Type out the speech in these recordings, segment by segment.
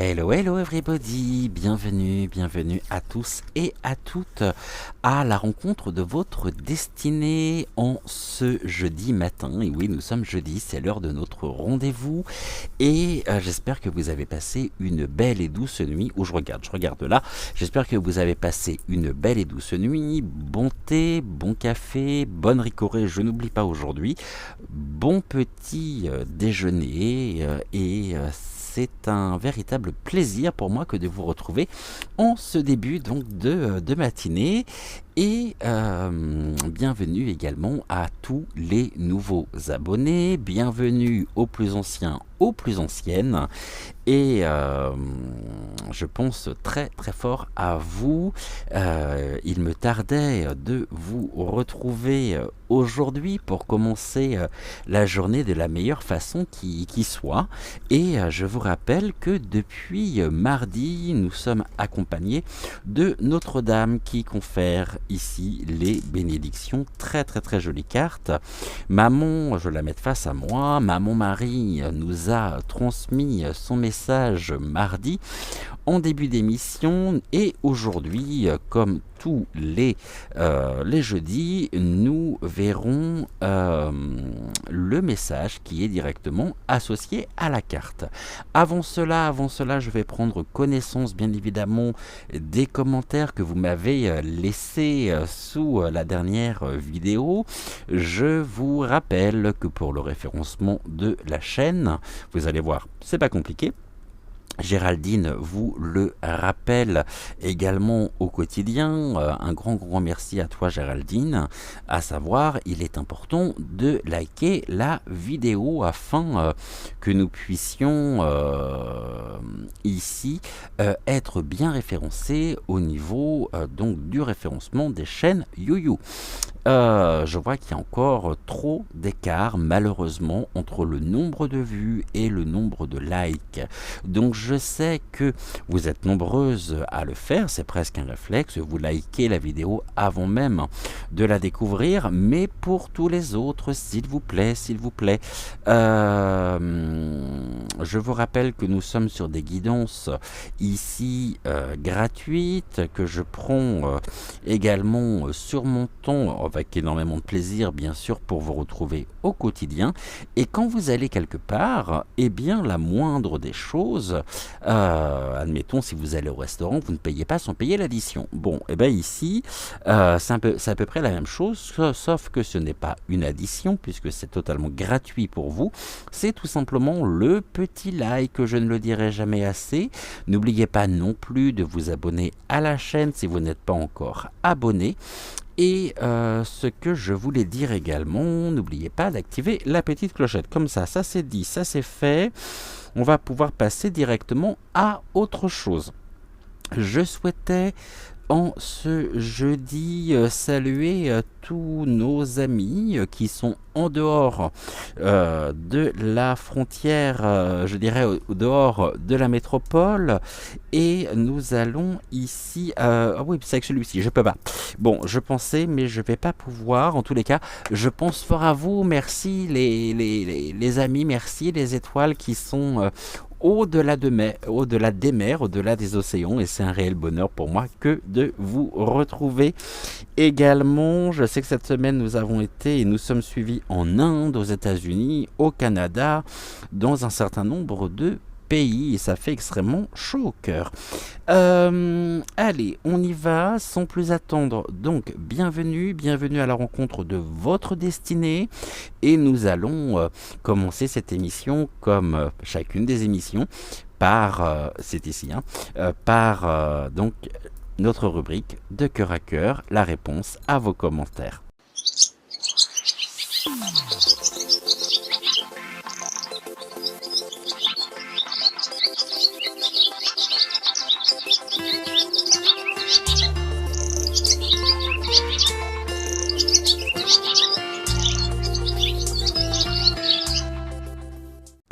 Hello, hello everybody, bienvenue à tous et à toutes à la rencontre de votre destinée en ce jeudi matin. Et oui, nous sommes jeudi, c'est l'heure de notre rendez-vous et j'espère que vous avez passé une belle et douce nuit. Où je regarde là, j'espère que vous avez passé une belle et douce nuit, bon thé, bon café, bonne ricorée, je n'oublie pas aujourd'hui, bon petit déjeuner c'est un véritable plaisir pour moi que de vous retrouver en ce début donc de matinée et bienvenue également à tous les nouveaux abonnés, bienvenue aux plus anciens, aux plus anciennes et je pense très fort à vous. Il me tardait de vous retrouver aujourd'hui pour commencer la journée de la meilleure façon qui soit et je vous rappelle que depuis mardi nous sommes accompagnés de Notre-Dame qui confère ici les bénédictions. Très jolie carte. Maman, je la mets face à moi, Maman Marie nous a transmis son message mardi en début d'émission et aujourd'hui, comme tous les jeudis, nous verrons le message qui est directement associé à la carte. Avant cela, je vais prendre connaissance bien évidemment des commentaires que vous m'avez laissés sous la dernière vidéo. Je vous rappelle que pour le référencement de la chaîne, vous allez voir, c'est pas compliqué. Géraldine vous le rappelle également au quotidien. Un grand merci à toi Géraldine. À savoir, il est important de liker la vidéo afin que nous puissions ici être bien référencés au niveau donc du référencement des chaînes YouYou. Je vois qu'il y a encore trop d'écart malheureusement entre le nombre de vues et le nombre de likes. Donc je sais que vous êtes nombreuses à le faire, c'est presque un réflexe, vous likez la vidéo avant même de la découvrir, mais pour tous les autres, s'il vous plaît, je vous rappelle que nous sommes sur des guidances ici gratuites, que je prends également sur mon temps, avec énormément de plaisir bien sûr pour vous retrouver au quotidien, et quand vous allez quelque part, eh bien la moindre des choses, admettons si vous allez au restaurant, vous ne payez pas sans payer l'addition. Bon, et bien ici, c'est à peu près la même chose, sauf que ce n'est pas une addition, puisque c'est totalement gratuit pour vous, c'est tout simplement le petit like, je ne le dirai jamais assez. N'oubliez pas non plus de vous abonner à la chaîne si vous n'êtes pas encore abonné. Et ce que je voulais dire également, n'oubliez pas d'activer la petite clochette. Comme ça c'est dit, ça c'est fait. On va pouvoir passer directement à autre chose. Je souhaitais en ce jeudi saluer tous nos amis qui sont en dehors de la frontière, je dirais au dehors de la métropole, et nous allons ici, ah oui c'est avec celui-ci, je peux pas, bon je pensais mais je vais pas pouvoir, en tous les cas je pense fort à vous, merci les amis, merci les étoiles qui sont au-delà des mers, au-delà des océans, et c'est un réel bonheur pour moi que de vous retrouver également. Je sais que cette semaine nous avons été et nous sommes suivis en Inde, aux États-Unis, au Canada, dans un certain nombre de pays, et ça fait extrêmement chaud au cœur. Allez, on y va sans plus attendre. Donc bienvenue à la rencontre de votre destinée, et nous allons commencer cette émission comme chacune des émissions par c'est ici par donc notre rubrique de cœur à cœur, la réponse à vos commentaires.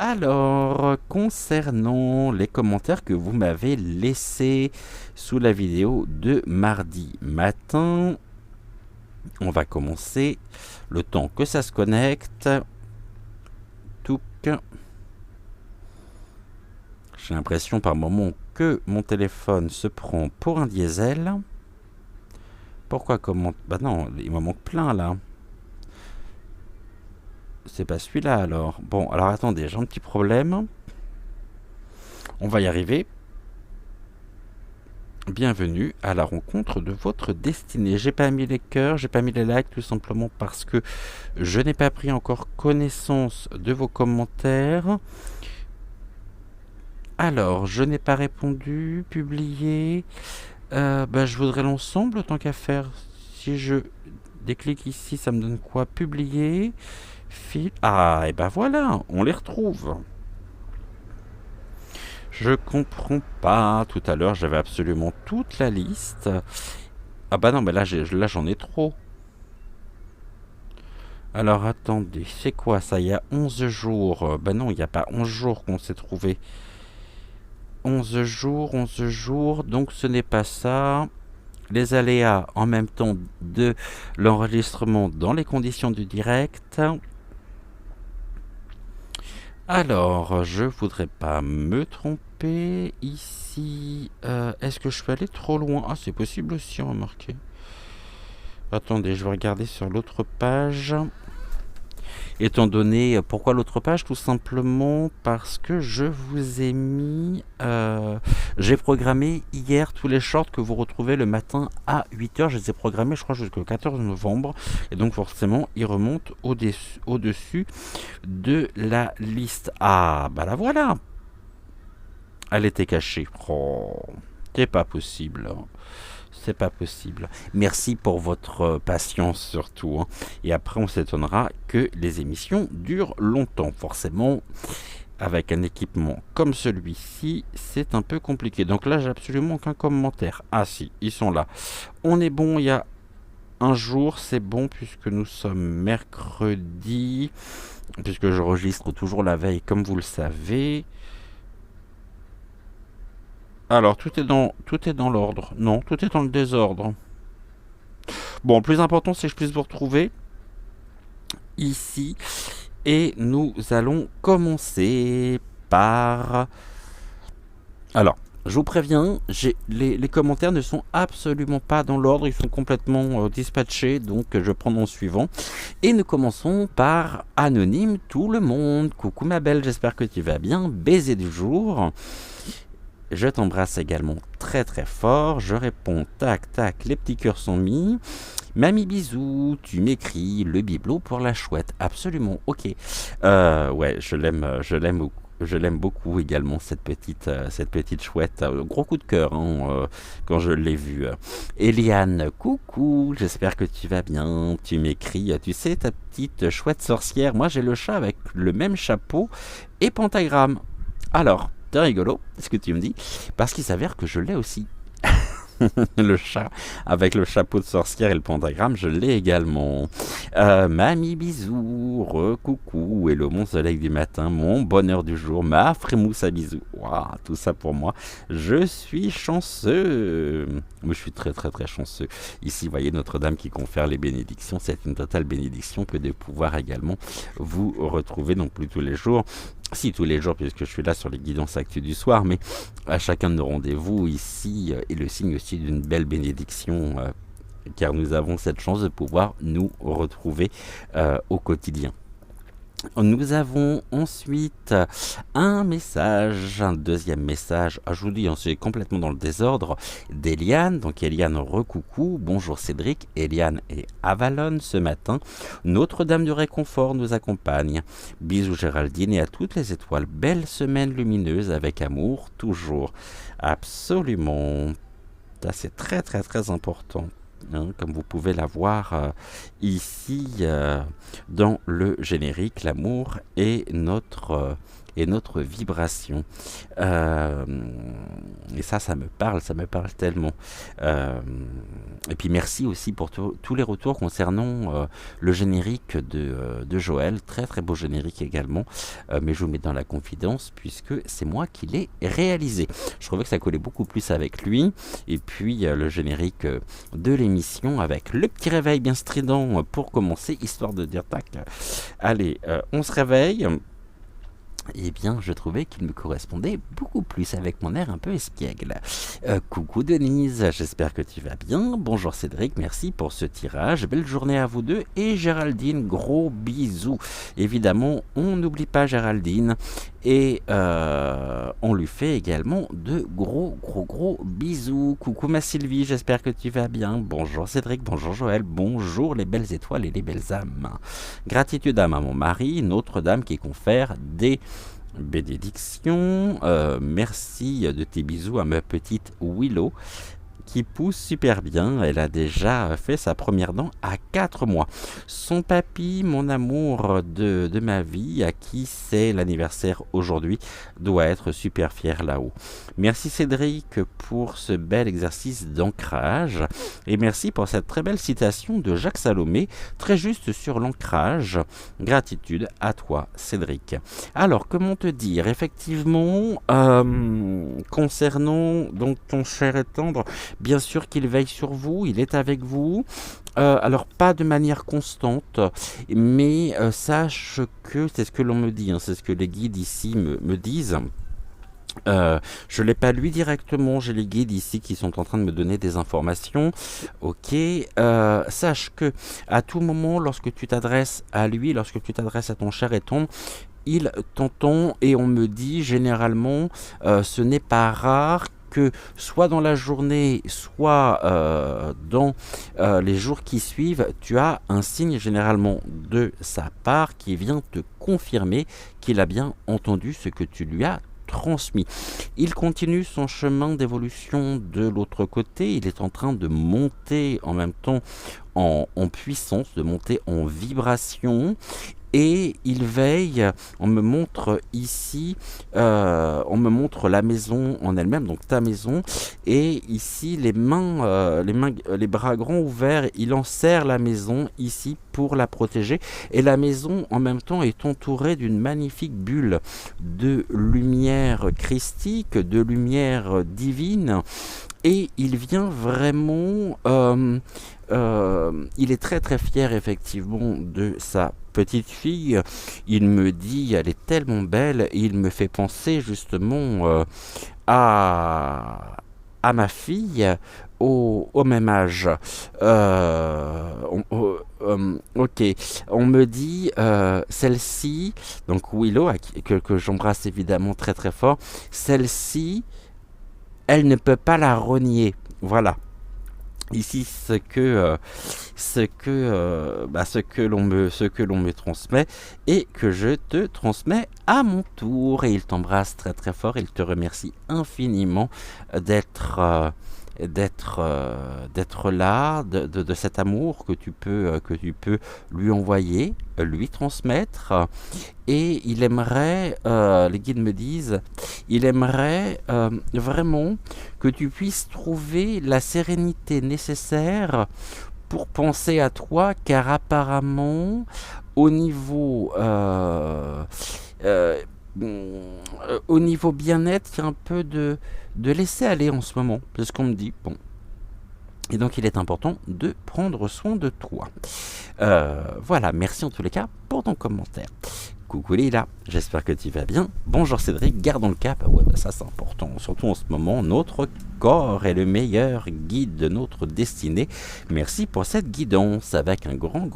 Alors, concernant les commentaires que vous m'avez laissés sous la vidéo de mardi matin, on va commencer le temps que ça se connecte. Touc. J'ai l'impression par moment que mon téléphone se prend pour un diesel. Pourquoi comment... Bah non, il m'en manque plein là. C'est pas celui-là alors. Bon, alors attendez, j'ai un petit problème. On va y arriver. Bienvenue à la rencontre de votre destinée. J'ai pas mis les cœurs, j'ai pas mis les likes tout simplement parce que je n'ai pas pris encore connaissance de vos commentaires. Alors, je n'ai pas répondu, publié. Je voudrais l'ensemble tant qu'à faire. Si je déclique ici, ça me donne quoi? Publier. Ah, et ben voilà, on les retrouve. Je comprends pas. Tout à l'heure, j'avais absolument toute la liste. Ah bah non, mais là j'en ai trop. Alors attendez, c'est quoi ça? Il y a 11 jours. Bah non, il n'y a pas 11 jours qu'on s'est trouvé. 11 jours, donc ce n'est pas ça. Les aléas en même temps de l'enregistrement dans les conditions du direct. Alors, je voudrais pas me tromper. Ici, est-ce que je peux aller trop loin? Ah, c'est possible aussi, remarquez. Attendez, je vais regarder sur l'autre page. Étant donné, pourquoi l'autre page? Tout simplement parce que je vous ai mis... j'ai programmé hier tous les shorts que vous retrouvez le matin à 8h. Je les ai programmés, je crois, jusqu'au 14 novembre. Et donc, forcément, ils remontent au-dessus de la liste. Ah, bah la voilà. Elle était cachée. Oh, c'est pas possible. C'est pas possible. Merci pour votre patience surtout. Et après, on s'étonnera que les émissions durent longtemps. Forcément, avec un équipement comme celui-ci, c'est un peu compliqué. Donc là, j'ai absolument aucun commentaire. Ah si, ils sont là. On est bon, il y a un jour, c'est bon, puisque nous sommes mercredi, puisque je registre toujours la veille, comme vous le savez. Alors, tout est dans l'ordre. Non, tout est dans le désordre. Bon, le plus important, c'est que je puisse vous retrouver ici. Et nous allons commencer par... Alors, je vous préviens, les commentaires ne sont absolument pas dans l'ordre. Ils sont complètement dispatchés, donc je prends mon suivant. Et nous commençons par Anonyme Tout le Monde. Coucou ma belle, j'espère que tu vas bien. Baiser du jour. Je t'embrasse également très très fort. Je réponds tac tac, les petits cœurs sont mis. Mamie bisous, tu m'écris le bibelot pour la chouette. Absolument, ok. Ouais, je l'aime beaucoup également cette petite chouette. Gros coup de cœur quand je l'ai vue. Eliane, coucou, j'espère que tu vas bien. Tu m'écris, tu sais, ta petite chouette sorcière. Moi j'ai le chat avec le même chapeau et pentagramme. Alors, c'est rigolo, ce que tu me dis, parce qu'il s'avère que je l'ai aussi. Le chat avec le chapeau de sorcière et le pentagramme, je l'ai également. Mamie bisous, recoucou, hello mon soleil du matin, mon bonheur du jour, ma frémousse à bisous. Waouh, tout ça pour moi. Je suis chanceux. Moi, je suis très très très chanceux. Ici, vous voyez Notre-Dame qui confère les bénédictions. C'est une totale bénédiction que de pouvoir également vous retrouver, non plus tous les jours. Si, tous les jours, puisque je suis là sur les guidances actu du soir, mais à chacun de nos rendez-vous ici est le signe aussi d'une belle bénédiction, car nous avons cette chance de pouvoir nous retrouver au quotidien. Nous avons ensuite un message, un deuxième message, je vous dis, c'est complètement dans le désordre, d'Eliane. Donc Eliane, recoucou, bonjour Cédric, Eliane et Avalon ce matin. Notre-Dame du Réconfort nous accompagne. Bisous Géraldine et à toutes les étoiles. Belle semaine lumineuse avec amour, toujours. Absolument. Ça, c'est très très très important. Comme vous pouvez la voir ici dans le générique, l'amour est notre vibration. Et ça me parle tellement. Et puis merci aussi pour tous les retours concernant le générique de Joël. Très très beau générique également. Mais je vous mets dans la confidence puisque c'est moi qui l'ai réalisé. Je trouvais que ça collait beaucoup plus avec lui. Et puis le générique de l'émission avec le petit réveil bien strident pour commencer, histoire de dire tac. Allez, on se réveille. Eh bien, je trouvais qu'il me correspondait beaucoup plus avec mon air un peu espiègle. Coucou Denise, j'espère que tu vas bien. Bonjour Cédric, merci pour ce tirage. Belle journée à vous deux. Et Géraldine, gros bisous. Évidemment, on n'oublie pas Géraldine. Et on lui fait également de gros bisous. Coucou ma Sylvie, j'espère que tu vas bien. Bonjour Cédric, bonjour Joël, bonjour les belles étoiles et les belles âmes. Gratitude à mon mari, notre dame qui confère des bénédictions. Merci de tes bisous à ma petite Willow qui pousse super bien. Elle a déjà fait sa première dent à 4 mois. Son papy, mon amour de ma vie, à qui c'est l'anniversaire aujourd'hui, doit être super fier là-haut. Merci Cédric pour ce bel exercice d'ancrage. Et merci pour cette très belle citation de Jacques Salomé, très juste sur l'ancrage. Gratitude à toi Cédric. Alors, comment te dire? Effectivement, concernant donc ton cher et tendre, bien sûr qu'il veille sur vous, il est avec vous. Alors pas de manière constante, mais sache que c'est ce que l'on me dit, c'est ce que les guides ici me disent. Je ne l'ai pas lu directement, j'ai les guides ici qui sont en train de me donner des informations. Ok, sache que à tout moment, lorsque tu t'adresses à lui, lorsque tu t'adresses à ton cher et tendre, il t'entend et on me dit généralement, ce n'est pas rare que soit dans la journée, soit dans les jours qui suivent, tu as un signe généralement de sa part qui vient te confirmer qu'il a bien entendu ce que tu lui as transmis. Il continue son chemin d'évolution de l'autre côté, il est en train de monter en même temps en puissance, de monter en vibration. Et il veille, on me montre ici, on me montre la maison en elle-même, donc ta maison, et ici les bras grands ouverts, il enserre la maison ici pour la protéger, et la maison en même temps est entourée d'une magnifique bulle de lumière christique, de lumière divine, et il vient vraiment, il est très très fier effectivement de sa petite fille. Il me dit, elle est tellement belle, et il me fait penser justement à ma fille au même âge. Ok, on me dit celle-ci, donc Willow, que j'embrasse évidemment très très fort, celle-ci, elle ne peut pas la renier. Voilà. Ici, ce que l'on me transmet et que je te transmets à mon tour. Et il t'embrasse très très fort. Il te remercie infiniment d'être là, de cet amour que tu peux lui envoyer, lui transmettre. Et il aimerait, les guides me disent, il aimerait vraiment que tu puisses trouver la sérénité nécessaire pour penser à toi, car apparemment, au niveau bien-être, il y a un peu de laisser aller en ce moment, c'est ce qu'on me dit. Bon. Et donc il est important de prendre soin de toi. Voilà, merci en tous les cas pour ton commentaire. Coucou Lila, j'espère que tu vas bien. Bonjour Cédric, gardons le cap. Ouais, ça c'est important, surtout en ce moment. Notre corps est le meilleur guide de notre destinée. Merci pour cette guidance, avec un grand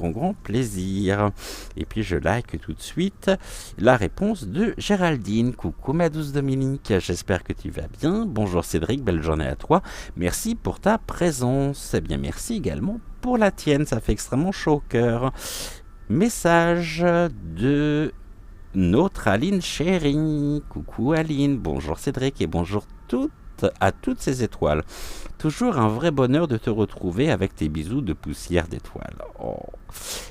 plaisir. Et puis je like tout de suite la réponse de Géraldine. Coucou ma douce Dominique, j'espère que tu vas bien. Bonjour Cédric, belle journée à toi. Merci pour ta présence. Eh bien merci également pour la tienne, ça fait extrêmement chaud au cœur. Message de notre Aline chérie. Coucou Aline, bonjour Cédric et bonjour à toutes ces étoiles. Toujours un vrai bonheur de te retrouver avec tes bisous de poussière d'étoiles. Oh,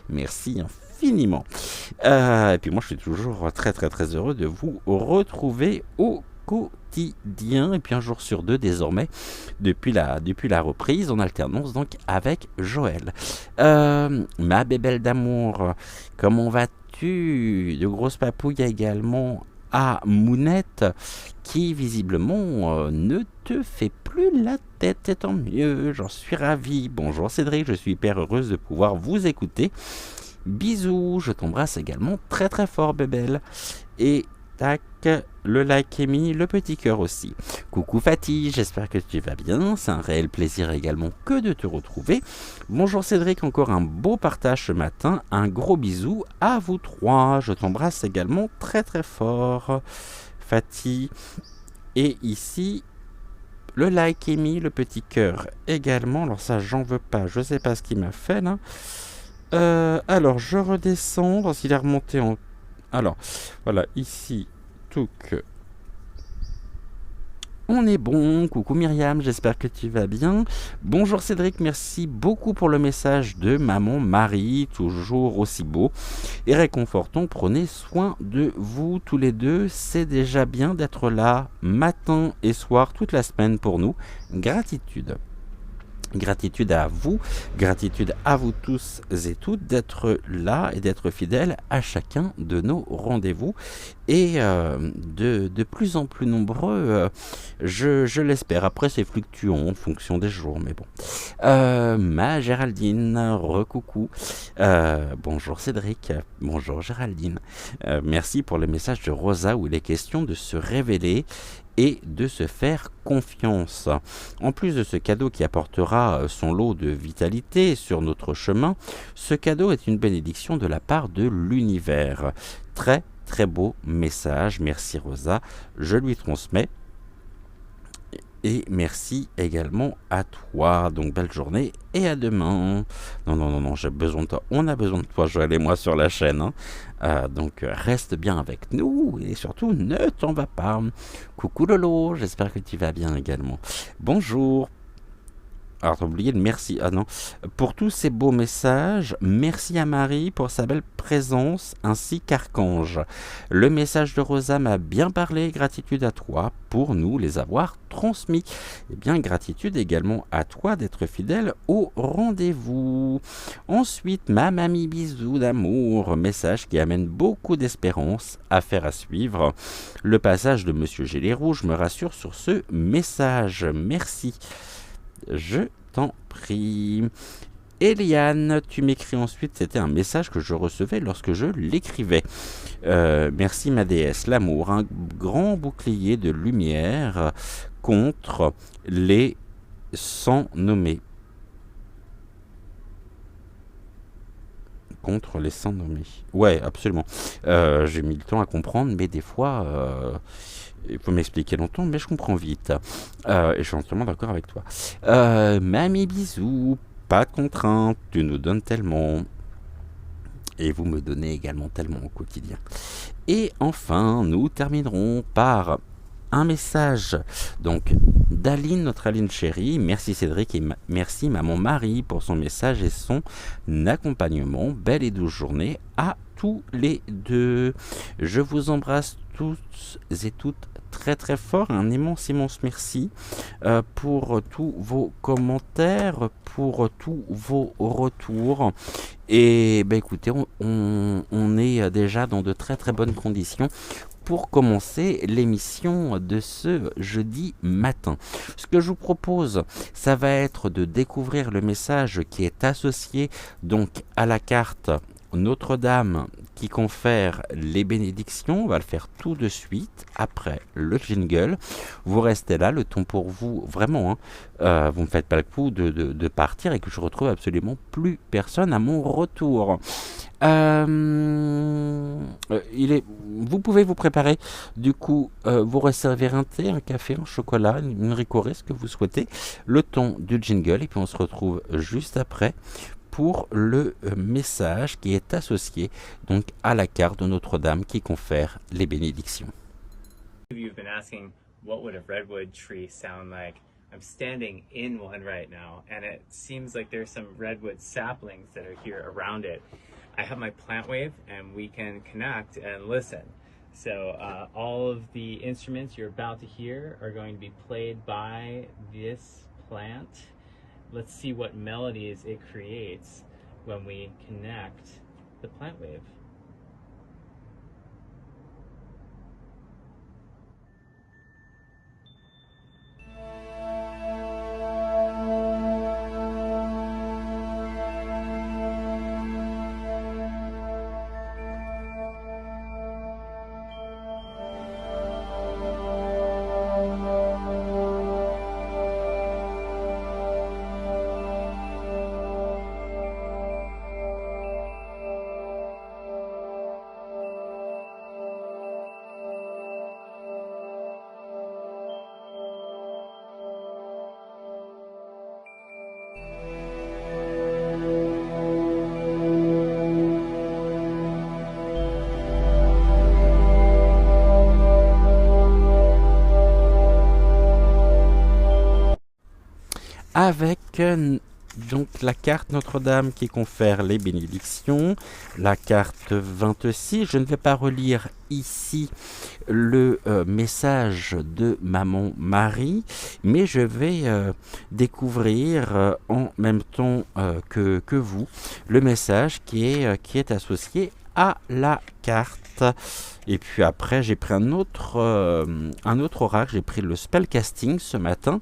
merci infiniment. Et puis moi je suis toujours très heureux de vous retrouver au quotidien, et puis un jour sur deux désormais depuis la reprise en alternance donc avec Joël. Ma bébelle d'amour, comment vas-tu? De grosses papouilles également à Mounette qui visiblement ne te fait plus la tête, et tant mieux, j'en suis ravi. Bonjour Cédric, je suis hyper heureuse de pouvoir vous écouter. Bisous, je t'embrasse également très fort bébelle. Et tac. Le like est mis, le petit cœur aussi. Coucou Fatih, j'espère que tu vas bien. C'est un réel plaisir également que de te retrouver. Bonjour Cédric, encore un beau partage ce matin. Un gros bisou à vous trois. Je t'embrasse également très très fort. Fatih. Et ici, le like est mis, le petit cœur également. Alors ça, j'en veux pas. Je sais pas ce qu'il m'a fait là. Alors, je redescends parce qu'il est remonté en... Alors, voilà, ici, tout que... On est bon, coucou Myriam, j'espère que tu vas bien. Bonjour Cédric, merci beaucoup pour le message de maman Marie, toujours aussi beau et réconfortant. Prenez soin de vous tous les deux, c'est déjà bien d'être là matin et soir toute la semaine pour nous. Gratitude. Gratitude à vous tous et toutes d'être là et d'être fidèles à chacun de nos rendez-vous et de plus en plus nombreux, je l'espère. Après c'est fluctuant en fonction des jours, mais bon. Ma Géraldine, recoucou. Bonjour Cédric, bonjour Géraldine. Merci pour le message de Rosa où il est question de se révéler et de se faire confiance. En plus de ce cadeau qui apportera son lot de vitalité sur notre chemin, ce cadeau est une bénédiction de la part de l'univers. Très très beau message, merci Rosa, je lui transmets. Et merci également à toi. Donc belle journée et à demain. Non, j'ai besoin de toi. On a besoin de toi, Joël et moi, sur la chaîne. Donc reste bien avec nous et surtout ne t'en vas pas. Coucou Lolo, j'espère que tu vas bien également. Bonjour. Alors, t'as oublié de merci. Ah non. Pour tous ces beaux messages, merci à Marie pour sa belle présence ainsi qu'Archange. Le message de Rosa m'a bien parlé. Gratitude à toi pour nous les avoir transmis. Et bien, gratitude également à toi d'être fidèle au rendez-vous. Ensuite, ma mamie bisous d'amour. Message qui amène beaucoup d'espérance. Affaire à suivre. Le passage de Monsieur Gilet Rouge me rassure sur ce message. Merci. Je t'en prie. Eliane, tu m'écris ensuite, c'était un message que je recevais lorsque je l'écrivais. Merci ma déesse, l'amour, un grand bouclier de lumière contre les sans nommés. Contre les sans nommés. Ouais, absolument. J'ai mis le temps à comprendre, mais des fois... il faut m'expliquer longtemps, mais je comprends vite. Et je suis entièrement d'accord avec toi. Mamie bisous, pas de contrainte, tu nous donnes tellement. Et vous me donnez également tellement au quotidien. Et enfin, nous terminerons par un message donc d'Aline, notre Aline chérie. Merci Cédric et merci maman Marie pour son message et son accompagnement. Belle et douce journée à tous les deux. Je vous embrasse tous et toutes très très fort, un immense merci pour tous vos commentaires, pour tous vos retours. Et ben écoutez, on est déjà dans de très très bonnes conditions pour commencer l'émission de ce jeudi matin. Ce que je vous propose, ça va être de découvrir le message qui est associé donc à la carte Notre-Dame qui confère les bénédictions. On va le faire tout de suite après le jingle. Vous restez là, le temps pour vous, vraiment, vous ne me faites pas le coup de partir et que je retrouve absolument plus personne à mon retour. Vous pouvez vous préparer, du coup, vous resservir un thé, un café, un chocolat, une ricorée, ce que vous souhaitez, le temps du jingle, et puis on se retrouve juste après pour le message qui est associé donc à la carte de Notre-Dame qui confère les bénédictions. You've been asking what would a redwood tree sound like. I'm standing in one right now, and it seems like there's some redwood saplings that are here around it. I have my plant wave, and we can connect and listen. So all of the instruments you're about to hear are going to be played by this plant. Let's see what melodies it creates when we connect the plant wave. avec donc la carte Notre-Dame qui confère les bénédictions, la carte 26. Je ne vais pas relire ici le message de Maman Marie, mais je vais découvrir en même temps que vous le message qui est associé à la carte. Et puis après, j'ai pris un autre oracle, j'ai pris le spellcasting ce matin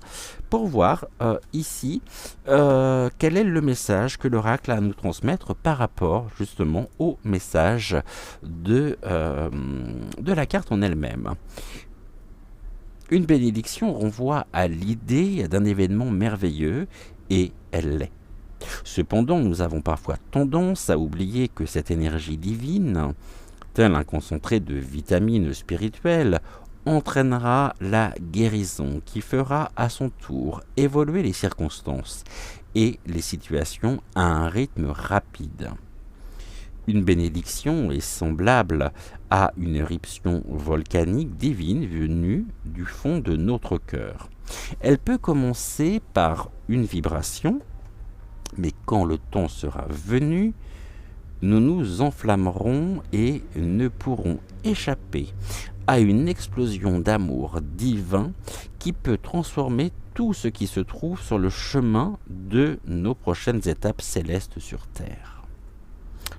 pour voir ici quel est le message que l'oracle a à nous transmettre par rapport justement au message de la carte en elle-même. Une bénédiction renvoie à l'idée d'un événement merveilleux et elle l'est. Cependant, nous avons parfois tendance à oublier que cette énergie divine, tel un concentré de vitamines spirituelles, entraînera la guérison qui fera à son tour évoluer les circonstances et les situations à un rythme rapide. Une bénédiction est semblable à une éruption volcanique divine venue du fond de notre cœur. Elle peut commencer par une vibration, mais quand le temps sera venu, nous nous enflammerons et ne pourrons échapper à une explosion d'amour divin qui peut transformer tout ce qui se trouve sur le chemin de nos prochaines étapes célestes sur Terre.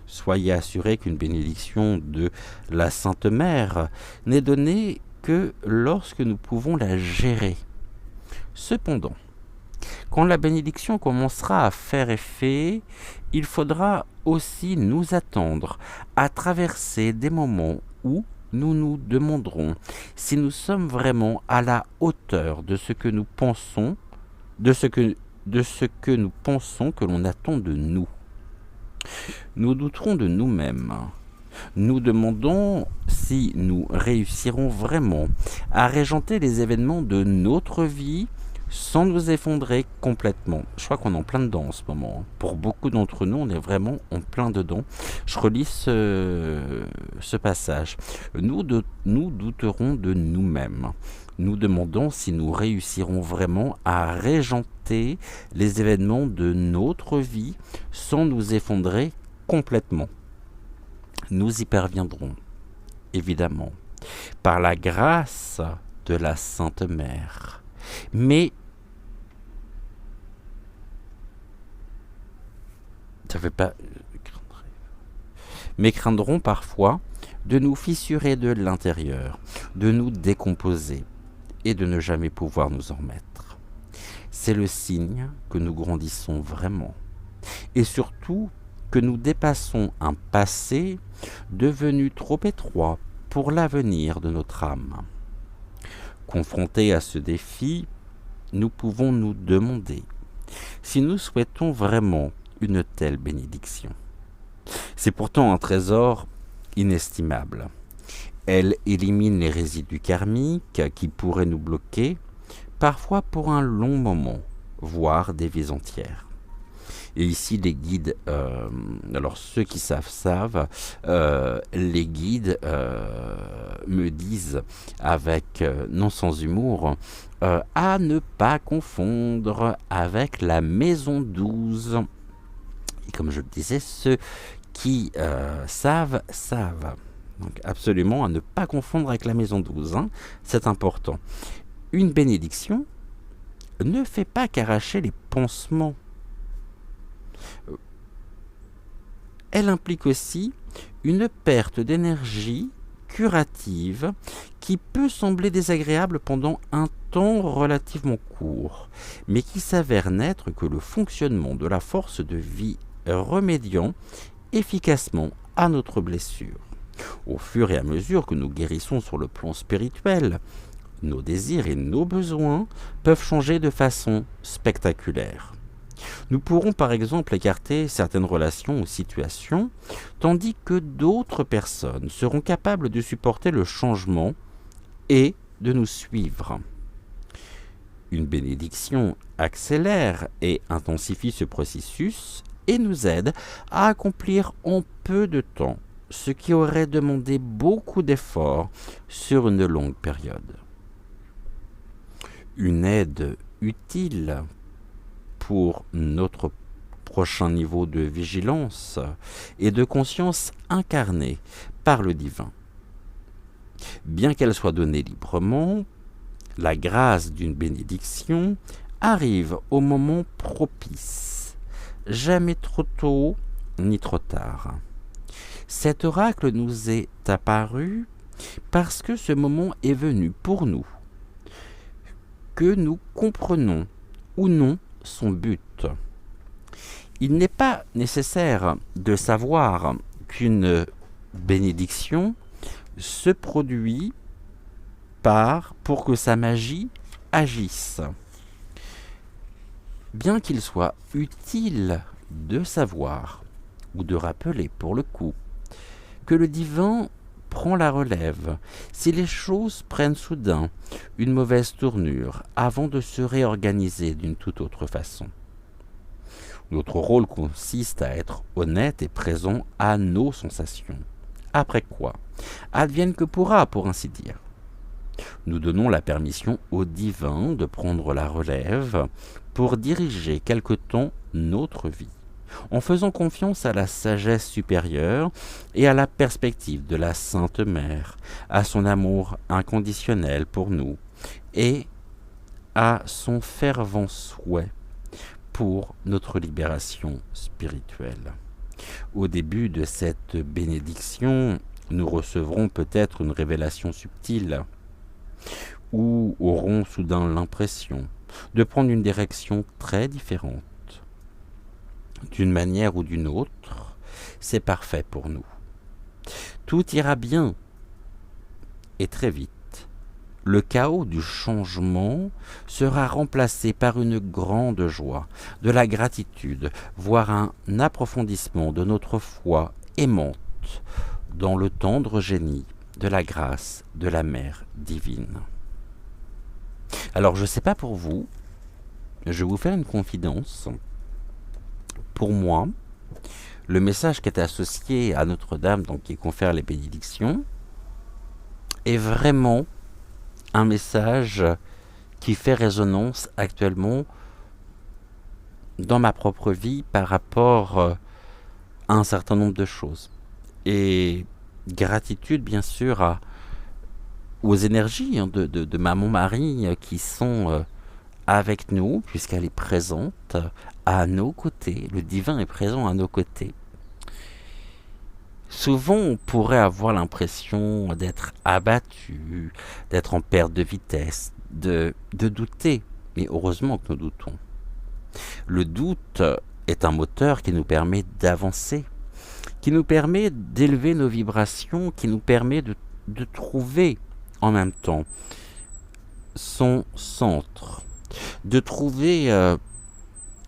Soyez assurés qu'une bénédiction de la Sainte Mère n'est donnée que lorsque nous pouvons la gérer. Cependant, quand la bénédiction commencera à faire effet, il faudra aussi nous attendre à traverser des moments où nous nous demanderons si nous sommes vraiment à la hauteur de ce que nous pensons, de ce que nous pensons que l'on attend de nous. Nous douterons de nous-mêmes. Nous demandons si nous réussirons vraiment à régenter les événements de notre vie sans nous effondrer complètement. Je crois qu'on est en plein dedans en ce moment. Pour beaucoup d'entre nous, on est vraiment en plein dedans. Je relis ce passage. Nous douterons de nous-mêmes. Nous demandons si nous réussirons vraiment à régenter les événements de notre vie sans nous effondrer complètement. Nous y parviendrons, évidemment, par la grâce de la Sainte Mère. Mais craindront parfois de nous fissurer de l'intérieur, de nous décomposer et de ne jamais pouvoir nous en remettre. C'est le signe que nous grandissons vraiment et surtout que nous dépassons un passé devenu trop étroit pour l'avenir de notre âme. Confrontés à ce défi, nous pouvons nous demander si nous souhaitons vraiment une telle bénédiction. C'est pourtant un trésor inestimable. Elle élimine les résidus karmiques qui pourraient nous bloquer, parfois pour un long moment, voire des vies entières. Et ici, les guides, alors ceux qui savent, les guides me disent avec, non sans humour, à ne pas confondre avec la maison 12. Et comme je le disais, ceux qui savent. Donc absolument à ne pas confondre avec la maison 12, hein, c'est important. Une bénédiction ne fait pas qu'arracher les pansements. Elle implique aussi une perte d'énergie curative qui peut sembler désagréable pendant un temps relativement court, mais qui s'avère n'être que le fonctionnement de la force de vie remédiant efficacement à notre blessure. Au fur et à mesure que nous guérissons sur le plan spirituel, nos désirs et nos besoins peuvent changer de façon spectaculaire. Nous pourrons par exemple écarter certaines relations ou situations, tandis que d'autres personnes seront capables de supporter le changement et de nous suivre. Une bénédiction accélère et intensifie ce processus et nous aide à accomplir en peu de temps ce qui aurait demandé beaucoup d'efforts sur une longue période. Une aide utile pour notre prochain niveau de vigilance et de conscience incarnée par le divin. Bien qu'elle soit donnée librement, la grâce d'une bénédiction arrive au moment propice, jamais trop tôt ni trop tard. Cet oracle nous est apparu parce que ce moment est venu pour nous, que nous comprenons ou non son but. Il n'est pas nécessaire de savoir qu'une bénédiction se produit pour que sa magie agisse. Bien qu'il soit utile de savoir, ou de rappeler pour le coup, que le divin prend la relève si les choses prennent soudain une mauvaise tournure avant de se réorganiser d'une toute autre façon. Notre rôle consiste à être honnête et présent à nos sensations. Après quoi, advienne que pourra, pour ainsi dire. Nous donnons la permission au divin de prendre la relève pour diriger quelque temps notre vie, en faisant confiance à la sagesse supérieure et à la perspective de la Sainte Mère, à son amour inconditionnel pour nous et à son fervent souhait pour notre libération spirituelle. Au début de cette bénédiction, nous recevrons peut-être une révélation subtile ou aurons soudain l'impression de prendre une direction très différente. D'une manière ou d'une autre, c'est parfait pour nous. Tout ira bien et très vite. Le chaos du changement sera remplacé par une grande joie, de la gratitude, voire un approfondissement de notre foi aimante dans le tendre génie de la grâce de la Mère divine. Alors je ne sais pas pour vous, je vais vous faire une confidence. Pour moi, le message qui est associé à Notre-Dame, donc qui confère les bénédictions, est vraiment un message qui fait résonance actuellement dans ma propre vie par rapport à un certain nombre de choses. Et gratitude bien sûr aux énergies de Maman Marie qui sont avec nous, puisqu'elle est présente à nos côtés. Le divin est présent à nos côtés. Souvent, on pourrait avoir l'impression d'être abattu, d'être en perte de vitesse, de douter. Mais heureusement que nous doutons. Le doute est un moteur qui nous permet d'avancer, qui nous permet d'élever nos vibrations, qui nous permet de trouver en même temps son centre, de trouver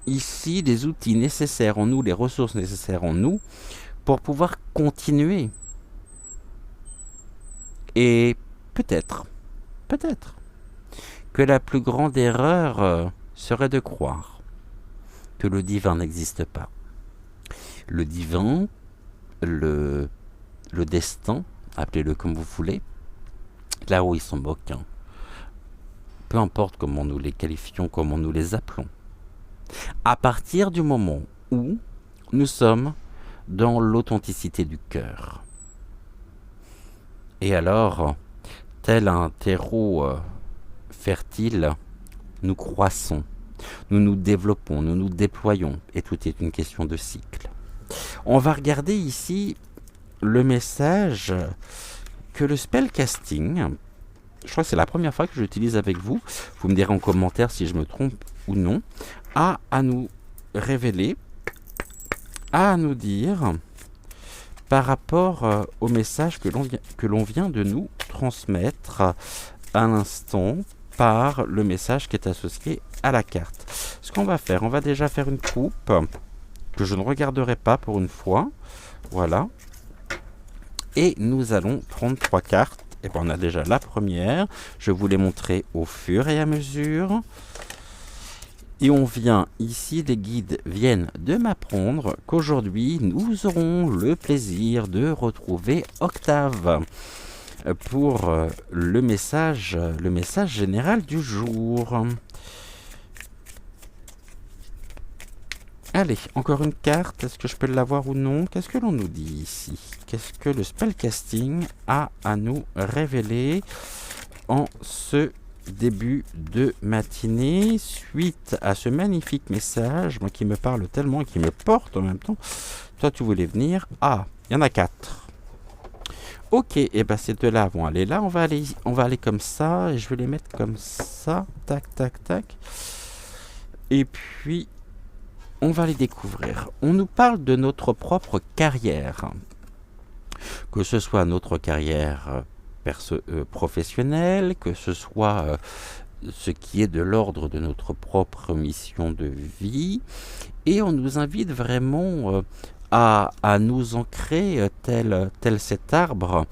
ici les outils nécessaires en nous, les ressources nécessaires en nous, pour pouvoir continuer. Et peut-être que la plus grande erreur serait de croire que le divin n'existe pas. Le divin, le destin, appelez-le comme vous voulez, là où ils sont boquins, peu importe comment nous les qualifions, comment nous les appelons, à partir du moment où nous sommes dans l'authenticité du cœur. Et alors, tel un terreau fertile, nous croissons, nous nous développons, nous nous déployons, et tout est une question de cycle. On va regarder ici le message que le spellcasting, je crois que c'est la première fois que j'utilise avec vous, vous me direz en commentaire si je me trompe ou non, a à nous révéler, à nous dire par rapport au message que l'on vient de nous transmettre à l'instant par le message qui est associé à la carte. Ce qu'on va faire, on va déjà faire une coupe que je ne regarderai pas pour une fois. Voilà. Et nous allons prendre 3 cartes. Et bien, on a déjà la première. Je vous l'ai montré au fur et à mesure. Et on vient ici, les guides viennent de m'apprendre qu'aujourd'hui, nous aurons le plaisir de retrouver Octave pour le message général du jour. Allez, encore une carte. Est-ce que je peux l'avoir ou non? Qu'est-ce que l'on nous dit ici? Qu'est-ce que le spellcasting a à nous révéler en ce début de matinée suite à ce magnifique message, moi qui me parle tellement et qui me porte en même temps? Toi, tu voulais venir. Ah, il y en a 4. Ok, et ben ces deux-là vont aller là. On va aller comme ça et je vais les mettre comme ça. Tac, tac, tac. Et puis on va les découvrir. On nous parle de notre propre carrière, que ce soit notre carrière professionnelle, que ce soit ce qui est de l'ordre de notre propre mission de vie, et on nous invite vraiment à nous ancrer tel cet arbre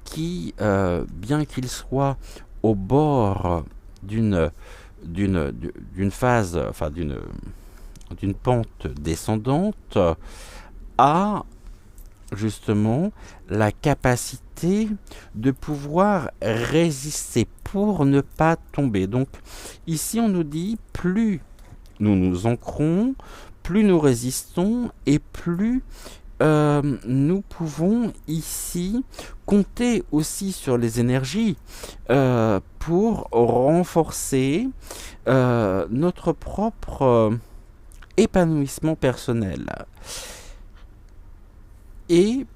qui, bien qu'il soit au bord d'une phase, enfin d'une pente descendante, a justement la capacité de pouvoir résister pour ne pas tomber. Donc ici on nous dit plus nous nous ancrons, plus nous résistons et plus nous pouvons ici compter aussi sur les énergies pour renforcer notre propre épanouissement personnel. Et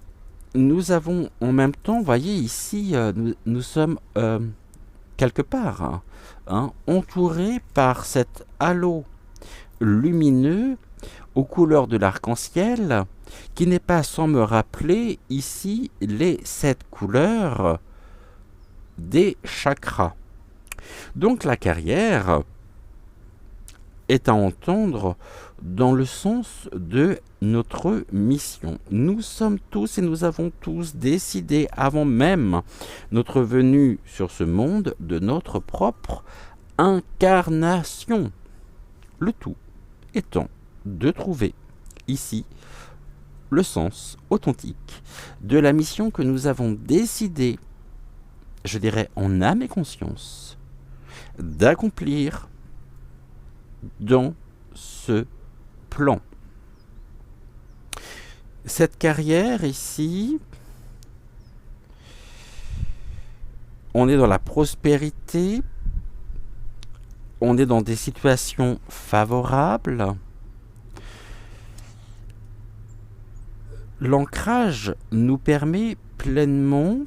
nous avons en même temps, vous voyez ici, nous sommes quelque part entourés par cet halo lumineux aux couleurs de l'arc-en-ciel, qui n'est pas sans me rappeler ici les 7 couleurs des chakras. Donc la carrière est à entendre dans le sens de notre mission. Nous sommes tous et nous avons tous décidé avant même notre venue sur ce monde de notre propre incarnation. Le tout étant de trouver ici le sens authentique de la mission que nous avons décidé, je dirais en âme et conscience, d'accomplir dans ce plan. Cette carrière ici, on est dans la prospérité, on est dans des situations favorables. L'ancrage nous permet pleinement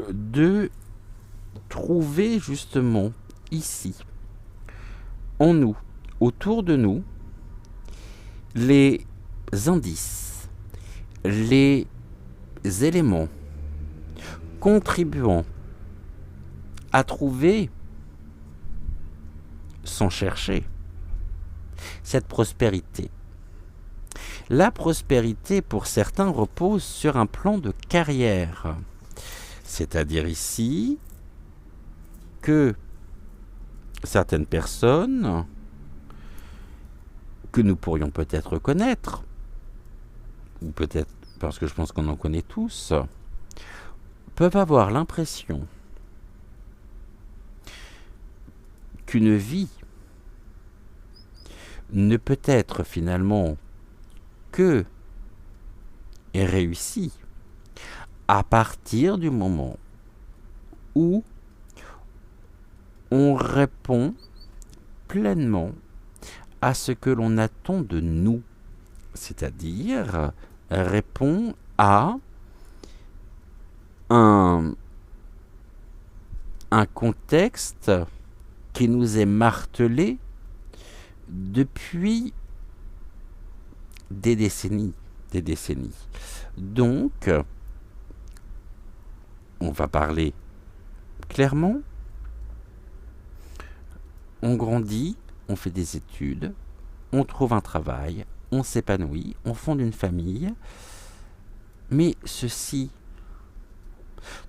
de trouver justement ici, en nous, autour de nous, les indices, les éléments contribuant à trouver, sans chercher, cette prospérité. La prospérité, pour certains, repose sur un plan de carrière. C'est-à-dire ici que certaines personnes que nous pourrions peut-être connaître, ou peut-être parce que je pense qu'on en connaît tous, peuvent avoir l'impression qu'une vie ne peut être finalement que réussie à partir du moment où on répond pleinement à ce que l'on attend de nous, c'est-à-dire répond à un contexte qui nous est martelé depuis des décennies. Donc, on va parler clairement. On grandit, on fait des études, on trouve un travail, on s'épanouit, on fonde une famille. Mais ceci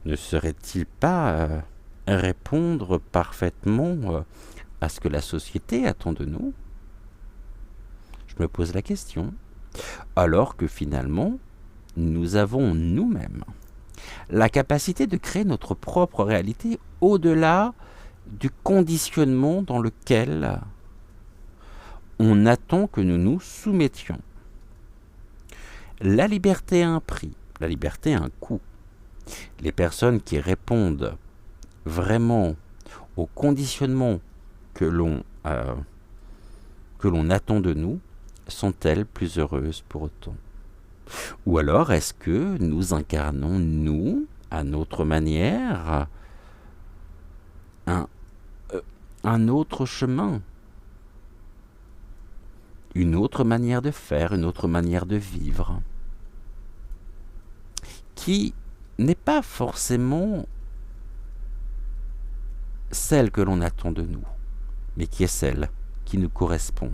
ne serait-il pas répondre parfaitement à ce que la société attend de nous? Je me pose la question. Alors que finalement, nous avons nous-mêmes la capacité de créer notre propre réalité au-delà du conditionnement dans lequel on attend que nous nous soumettions. La liberté a un prix, la liberté a un coût. Les personnes qui répondent vraiment au conditionnement que l'on attend de nous, sont-elles plus heureuses pour autant? Ou alors est-ce que nous incarnons, nous, à notre manière, un autre chemin, une autre manière de faire, une autre manière de vivre, qui n'est pas forcément celle que l'on attend de nous, mais qui est celle qui nous correspond,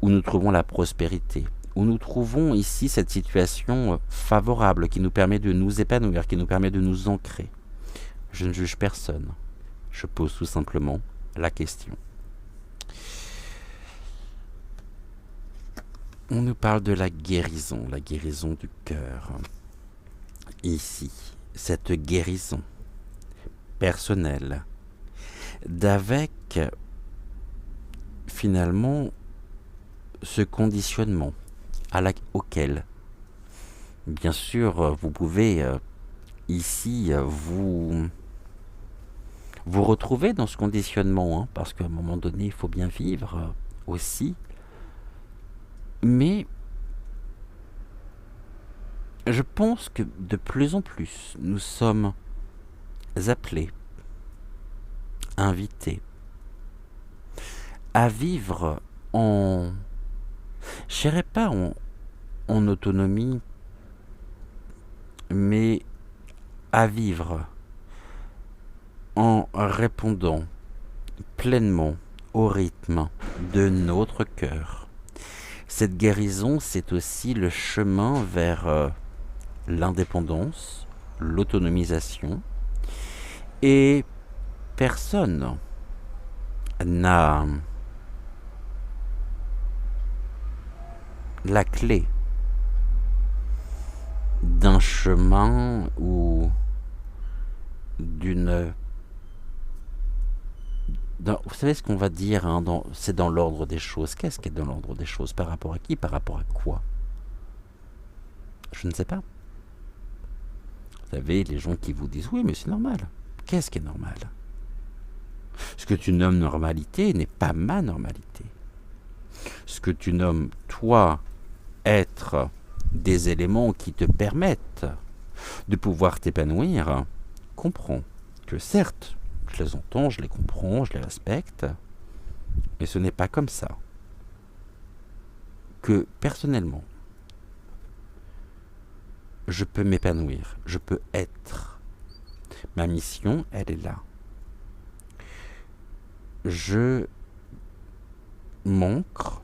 où nous trouvons la prospérité, où nous trouvons ici cette situation favorable qui nous permet de nous épanouir, qui nous permet de nous ancrer. Je ne juge personne, je pose tout simplement la question. On nous parle de la guérison du cœur. Ici, cette guérison personnelle, d'avec finalement ce conditionnement auquel, bien sûr, vous pouvez ici vous retrouver dans ce conditionnement, parce qu'à un moment donné, il faut bien vivre aussi. Mais je pense que de plus en plus, nous sommes appelés, invités à vivre en, je dirais pas en autonomie, mais à vivre en répondant pleinement au rythme de notre cœur. Cette guérison, c'est aussi le chemin vers l'indépendance, l'autonomisation, et personne n'a la clé d'un chemin ou d'une... Vous savez ce qu'on va dire, c'est dans l'ordre des choses. Qu'est-ce qui est dans l'ordre des choses? Par rapport à qui? Par rapport à quoi? Je ne sais pas. Vous savez, les gens qui vous disent « oui, mais c'est normal ». Qu'est-ce qui est normal? Ce que tu nommes normalité n'est pas ma normalité. Ce que tu nommes, toi, être des éléments qui te permettent de pouvoir t'épanouir, comprends que certes, je les entends, je les comprends, je les respecte, mais ce n'est pas comme ça que, personnellement, je peux m'épanouir, je peux être. Ma mission, elle est là. Je m'ancre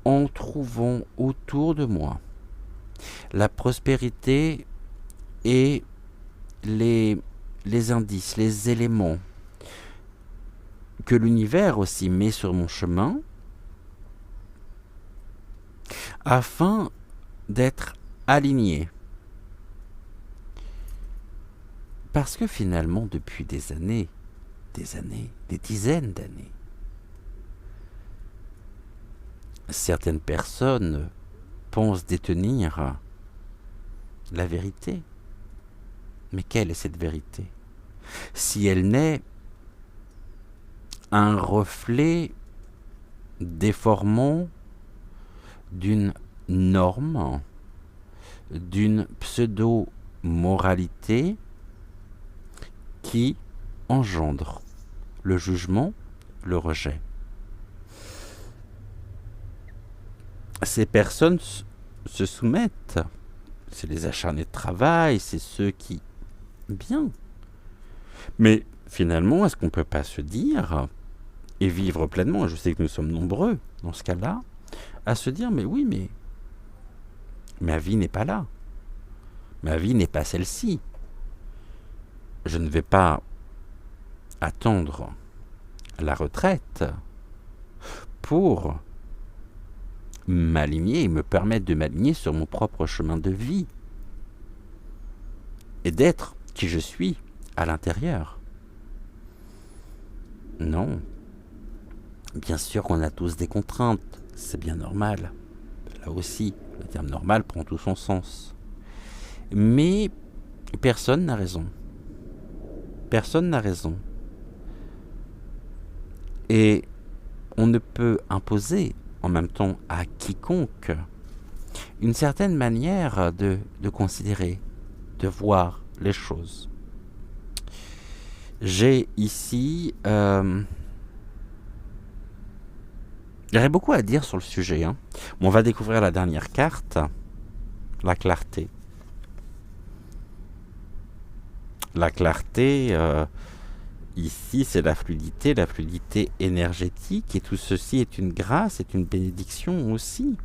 en trouvant autour de moi la prospérité et les indices, les éléments que l'univers aussi met sur mon chemin afin d'être aligné. Parce que finalement, depuis des années, des dizaines d'années, certaines personnes pensent détenir la vérité. Mais quelle est cette vérité? Si elle n'est un reflet déformant d'une norme, d'une pseudo-moralité qui engendre le jugement, le rejet. Ces personnes se soumettent. C'est les acharnés de travail, c'est ceux qui... Bien. Mais finalement, est-ce qu'on ne peut pas se dire, et vivre pleinement, je sais que nous sommes nombreux dans ce cas-là, à se dire, mais oui, mais ma vie n'est pas là. Ma vie n'est pas celle-ci. Je ne vais pas attendre la retraite pour m'aligner et me permettre de m'aligner sur mon propre chemin de vie et d'être qui je suis à l'intérieur. Non. Bien sûr qu'on a tous des contraintes, c'est bien normal. Là aussi, le terme normal prend tout son sens. Mais personne n'a raison. Personne n'a raison. Et on ne peut imposer en même temps à quiconque une certaine manière de considérer, de voir les choses. J'ai ici... il y aurait beaucoup à dire sur le sujet. On va découvrir la dernière carte, la clarté. La clarté, ici, c'est la fluidité énergétique, et tout ceci est une grâce, est une bénédiction aussi.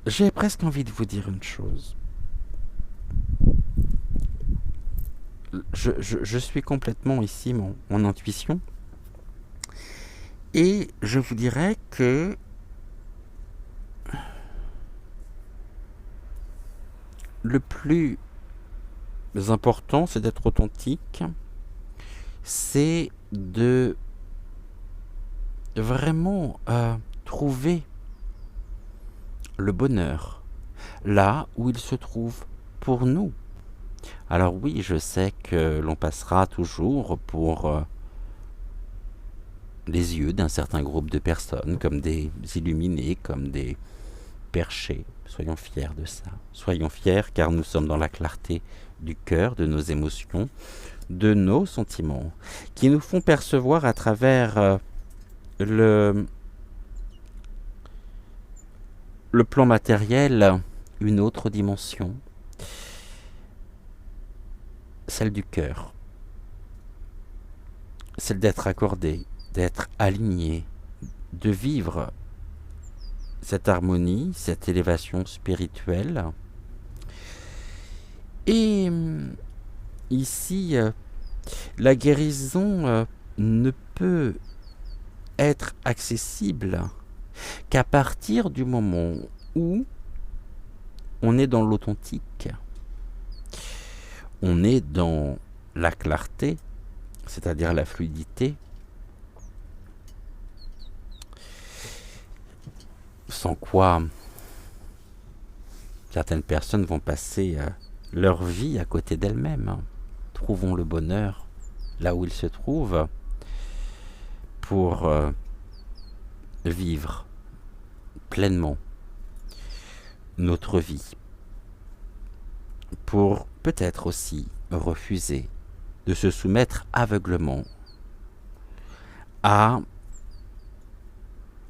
J'ai presque envie de vous dire une chose. Je suis complètement ici mon intuition, et je vous dirais que le plus important, c'est d'être authentique, c'est de vraiment trouver le bonheur là où il se trouve pour nous. Alors oui, je sais que l'on passera toujours pour les yeux d'un certain groupe de personnes comme des illuminés, comme des perchés. Soyons fiers de ça. Soyons fiers car nous sommes dans la clarté du cœur, de nos émotions, de nos sentiments, qui nous font percevoir à travers le plan matériel une autre dimension, celle du cœur, celle d'être accordé, d'être aligné, de vivre cette harmonie, cette élévation spirituelle. Et ici, la guérison ne peut être accessible qu'à partir du moment où on est dans l'authentique. On est dans la clarté, c'est-à-dire la fluidité, sans quoi certaines personnes vont passer leur vie à côté d'elles-mêmes. Trouvons le bonheur là où il se trouve pour vivre pleinement notre vie, pour peut-être aussi refuser de se soumettre aveuglement à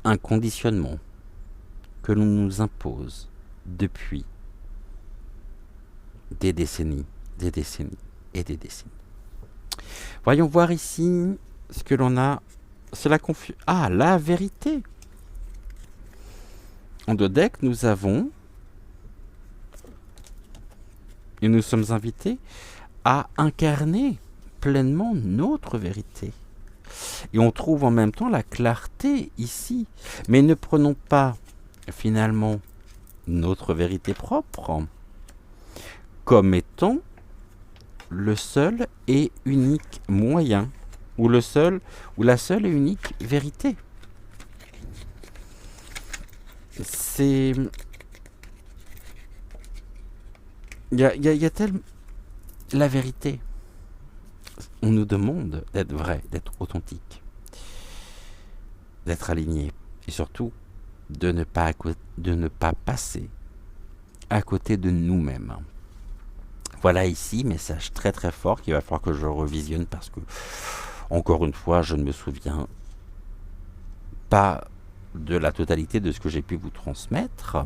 un conditionnement que l'on nous impose depuis des décennies et des décennies. Voyons voir ici ce que l'on a. C'est la confusion. Ah, la vérité. En deux decks, nous avons, et nous sommes invités à incarner pleinement notre vérité. Et on trouve en même temps la clarté ici. Mais ne prenons pas finalement notre vérité propre comme étant le seul et unique moyen, ou la seule et unique vérité. C'est... Il y a tellement... La vérité. On nous demande d'être vrai, d'être authentique, d'être aligné, et surtout de ne pas passer à côté de nous-mêmes. Voilà ici, message très très fort qu'il va falloir que je revisionne parce que, encore une fois, je ne me souviens pas de la totalité de ce que j'ai pu vous transmettre.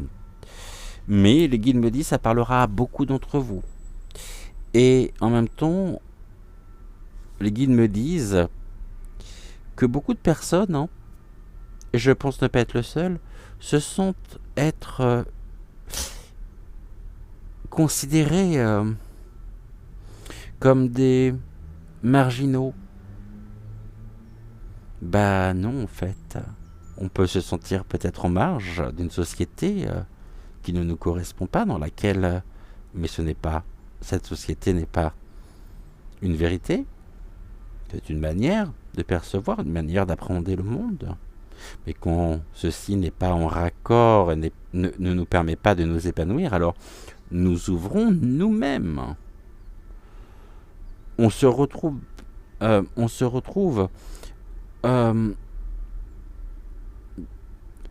Mais les guides me disent que ça parlera à beaucoup d'entre vous. Et en même temps, les guides me disent que beaucoup de personnes, et je pense ne pas être le seul, se sentent être considérés comme des marginaux. Bah non, en fait. On peut se sentir peut-être en marge d'une société qui ne nous correspond pas, dans laquelle... mais ce n'est pas... Cette société n'est pas une vérité, c'est une manière de percevoir, une manière d'appréhender le monde. Mais quand ceci n'est pas en raccord et ne nous permet pas de nous épanouir, alors nous ouvrons nous-mêmes. On se retrouve et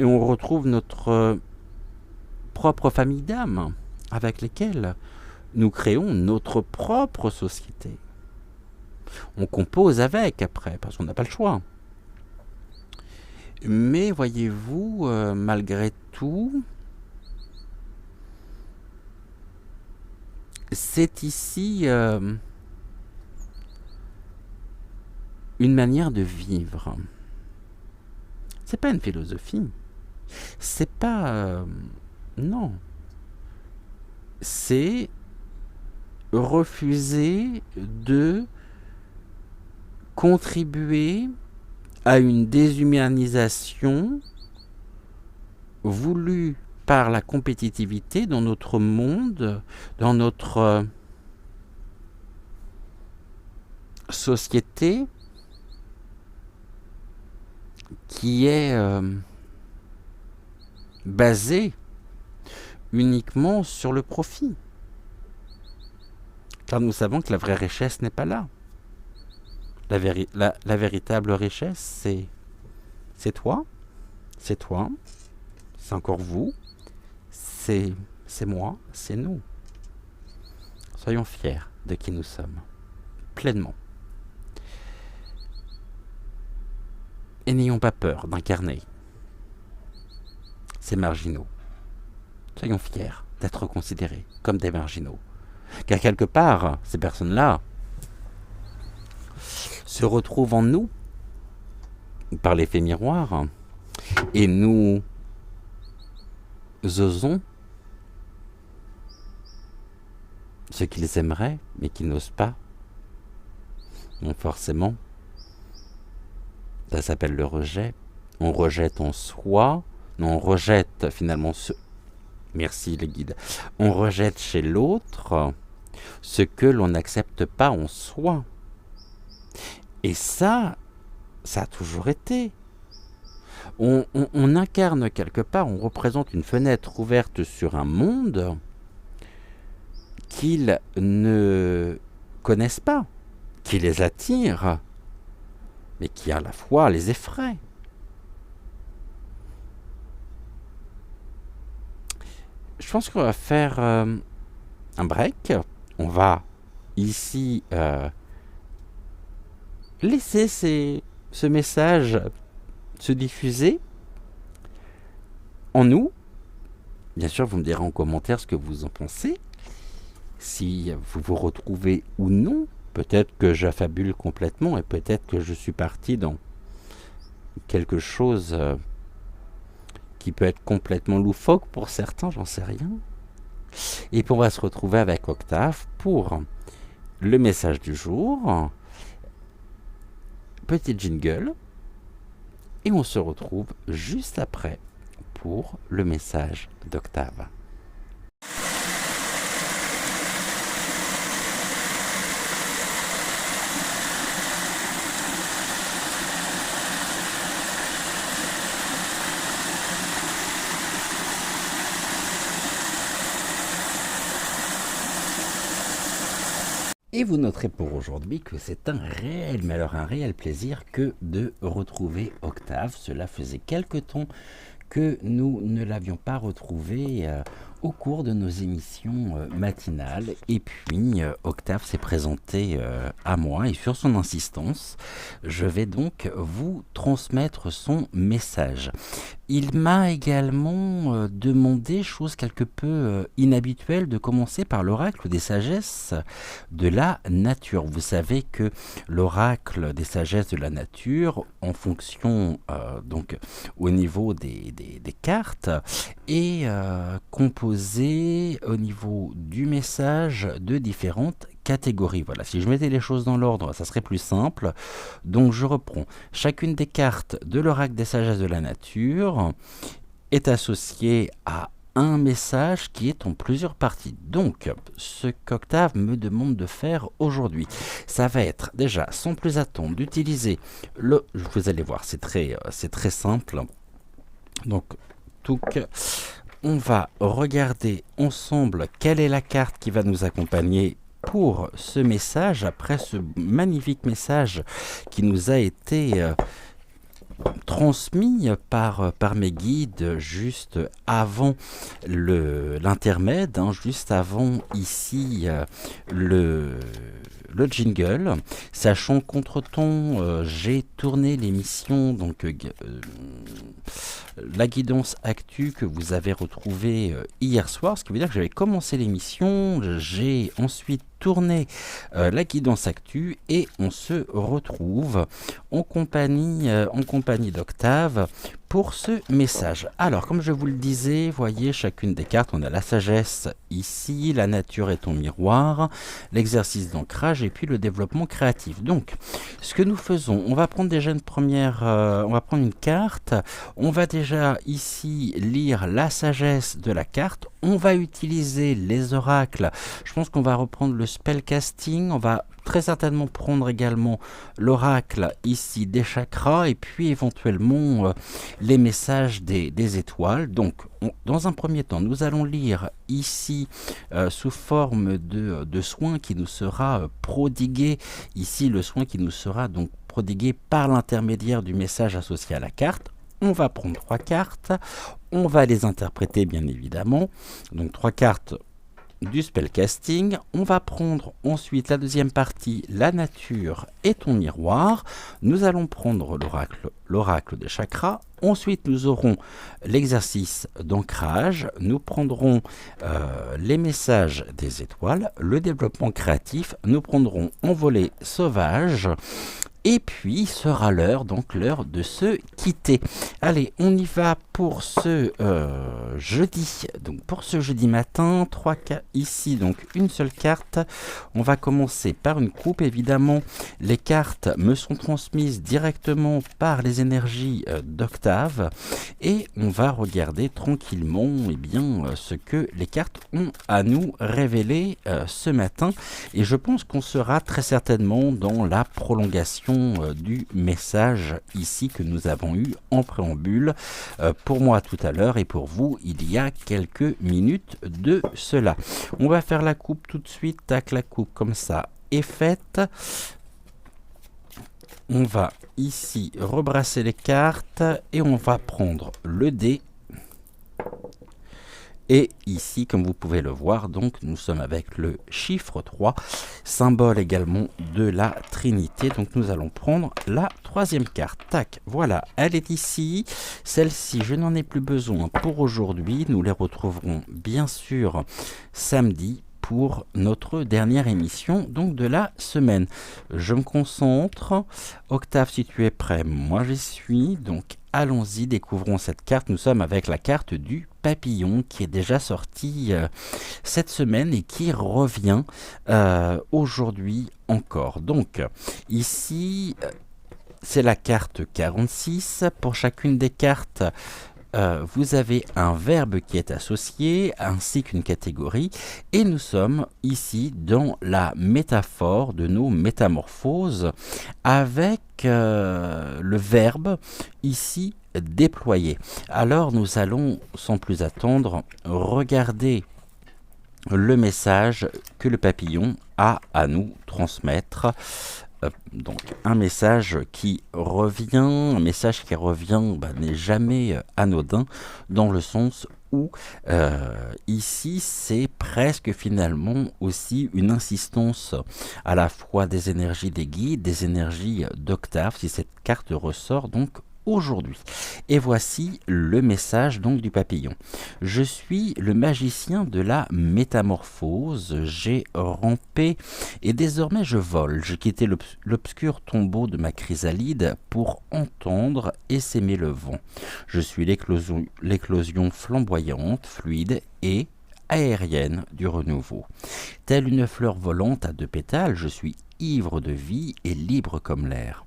on retrouve notre propre famille d'âmes avec lesquelles nous créons notre propre société. On compose avec après, parce qu'on n'a pas le choix. Mais voyez-vous, malgré tout, c'est ici une manière de vivre. C'est pas une philosophie. C'est pas... non. C'est refuser de contribuer à une déshumanisation voulue par la compétitivité dans notre monde, dans notre société qui est basée uniquement sur le profit. Car nous savons que la vraie richesse n'est pas là. La véritable richesse, c'est toi, c'est encore vous, c'est moi, c'est nous. Soyons fiers de qui nous sommes, pleinement. Et n'ayons pas peur d'incarner ces marginaux. Soyons fiers d'être considérés comme des marginaux. Car quelque part, ces personnes-là se retrouvent en nous par l'effet miroir et nous osons ce qu'ils aimeraient mais qu'ils n'osent pas. Donc forcément, ça s'appelle le rejet. On rejette en soi, non, on rejette finalement ce... Merci les guides. On rejette chez l'autre ce que l'on n'accepte pas en soi. Et ça a toujours été. On incarne quelque part, on représente une fenêtre ouverte sur un monde qu'ils ne connaissent pas, qui les attire, mais qui à la fois les effraie. Je pense qu'on va faire un break. On va ici laisser ce message se diffuser en nous. Bien sûr, vous me direz en commentaire ce que vous en pensez. Si vous vous retrouvez ou non. Peut-être que j'affabule complètement et peut-être que je suis parti dans quelque chose qui peut être complètement loufoque pour certains, j'en sais rien. Et puis on va se retrouver avec Octave pour le message du jour. Petit jingle. Et on se retrouve juste après pour le message d'Octave. Et vous noterez pour aujourd'hui que c'est un réel plaisir que de retrouver Octave. Cela faisait quelque temps que nous ne l'avions pas retrouvé au cours de nos émissions matinales. Et puis Octave s'est présenté à moi et sur son insistance, je vais donc vous transmettre son message. Il m'a également demandé, chose quelque peu inhabituelle, de commencer par l'oracle des sagesses de la nature. Vous savez que l'oracle des sagesses de la nature, en fonction donc au niveau des cartes, est composé au niveau du message de différentes catégories. Voilà, si je mettais les choses dans l'ordre, ça serait plus simple. Donc je reprends. Chacune des cartes de l'oracle des sagesses de la nature est associée à un message qui est en plusieurs parties. Donc, ce qu'Octave me demande de faire aujourd'hui, ça va être déjà, sans plus attendre, d'utiliser le... Vous allez voir, c'est très simple. Donc, on va regarder ensemble quelle est la carte qui va nous accompagner pour ce message, après ce magnifique message qui nous a été transmis par mes guides juste avant l'intermède, juste avant ici le jingle. Sachant qu'entre-temps, j'ai tourné l'émission, donc la guidance actu que vous avez retrouvée hier soir, ce qui veut dire que j'avais commencé l'émission, j'ai ensuite tourné la guidance actu et on se retrouve en compagnie d'Octave pour ce message. Alors, comme je vous le disais, voyez chacune des cartes, on a la sagesse ici, la nature est ton miroir, l'exercice d'ancrage et puis le développement créatif. Donc, ce que nous faisons, on va prendre déjà on va prendre une carte, on va déjà ici lire la sagesse de la carte, on va utiliser les oracles, je pense qu'on va reprendre le spellcasting, on va très certainement prendre également l'oracle ici des chakras et puis éventuellement les messages des étoiles. Donc dans un premier temps, nous allons lire ici sous forme de soin qui nous sera prodigué, ici le soin qui nous sera donc prodigué par l'intermédiaire du message associé à la carte. On va prendre 3 cartes, on va les interpréter bien évidemment, donc 3 cartes du spellcasting. On va prendre ensuite la deuxième partie, la nature et ton miroir. Nous allons prendre l'oracle des chakras. Ensuite, nous aurons l'exercice d'ancrage. Nous prendrons les messages des étoiles, le développement créatif. Nous prendrons envolée sauvage. Et puis sera l'heure de se quitter. Allez, on y va pour ce jeudi. Donc pour ce jeudi matin, 3 cartes ici, donc une seule carte. On va commencer par une coupe. Évidemment, les cartes me sont transmises directement par les énergies d'Octave. Et on va regarder tranquillement ce que les cartes ont à nous révéler ce matin. Et je pense qu'on sera très certainement dans la prolongation du message ici que nous avons eu en préambule pour moi tout à l'heure et pour vous il y a quelques minutes de cela. On va faire la coupe tout de suite. Tac, la coupe comme ça est faite. On va ici rebrasser les cartes et on va prendre le dé. Et ici, comme vous pouvez le voir, donc nous sommes avec le chiffre 3, symbole également de la Trinité. Donc nous allons prendre la troisième carte. Tac, voilà, elle est ici. Celle-ci, je n'en ai plus besoin pour aujourd'hui. Nous les retrouverons bien sûr samedi pour notre dernière émission donc de la semaine. Je me concentre. Octave, si tu es prêt, moi j'y suis. Donc allons-y, découvrons cette carte. Nous sommes avec la carte du papillon qui est déjà sortie cette semaine et qui revient aujourd'hui encore. Donc ici, c'est la carte 46. Pour chacune des cartes, vous avez un verbe qui est associé ainsi qu'une catégorie et nous sommes ici dans la métaphore de nos métamorphoses avec le verbe ici déployer. Alors nous allons sans plus attendre regarder le message que le papillon a à nous transmettre. Donc un message qui revient, n'est jamais anodin dans le sens où ici c'est presque finalement aussi une insistance à la fois des énergies des guides, des énergies d'Octave, si cette carte ressort donc aujourd'hui. Et voici le message donc du papillon. Je suis le magicien de la métamorphose, j'ai rampé et désormais je vole. J'ai quitté l'obscur tombeau de ma chrysalide pour entendre et s'aimer le vent. Je suis l'éclosion flamboyante, fluide et aérienne du renouveau. Telle une fleur volante à 2 pétales, je suis ivre de vie et libre comme l'air.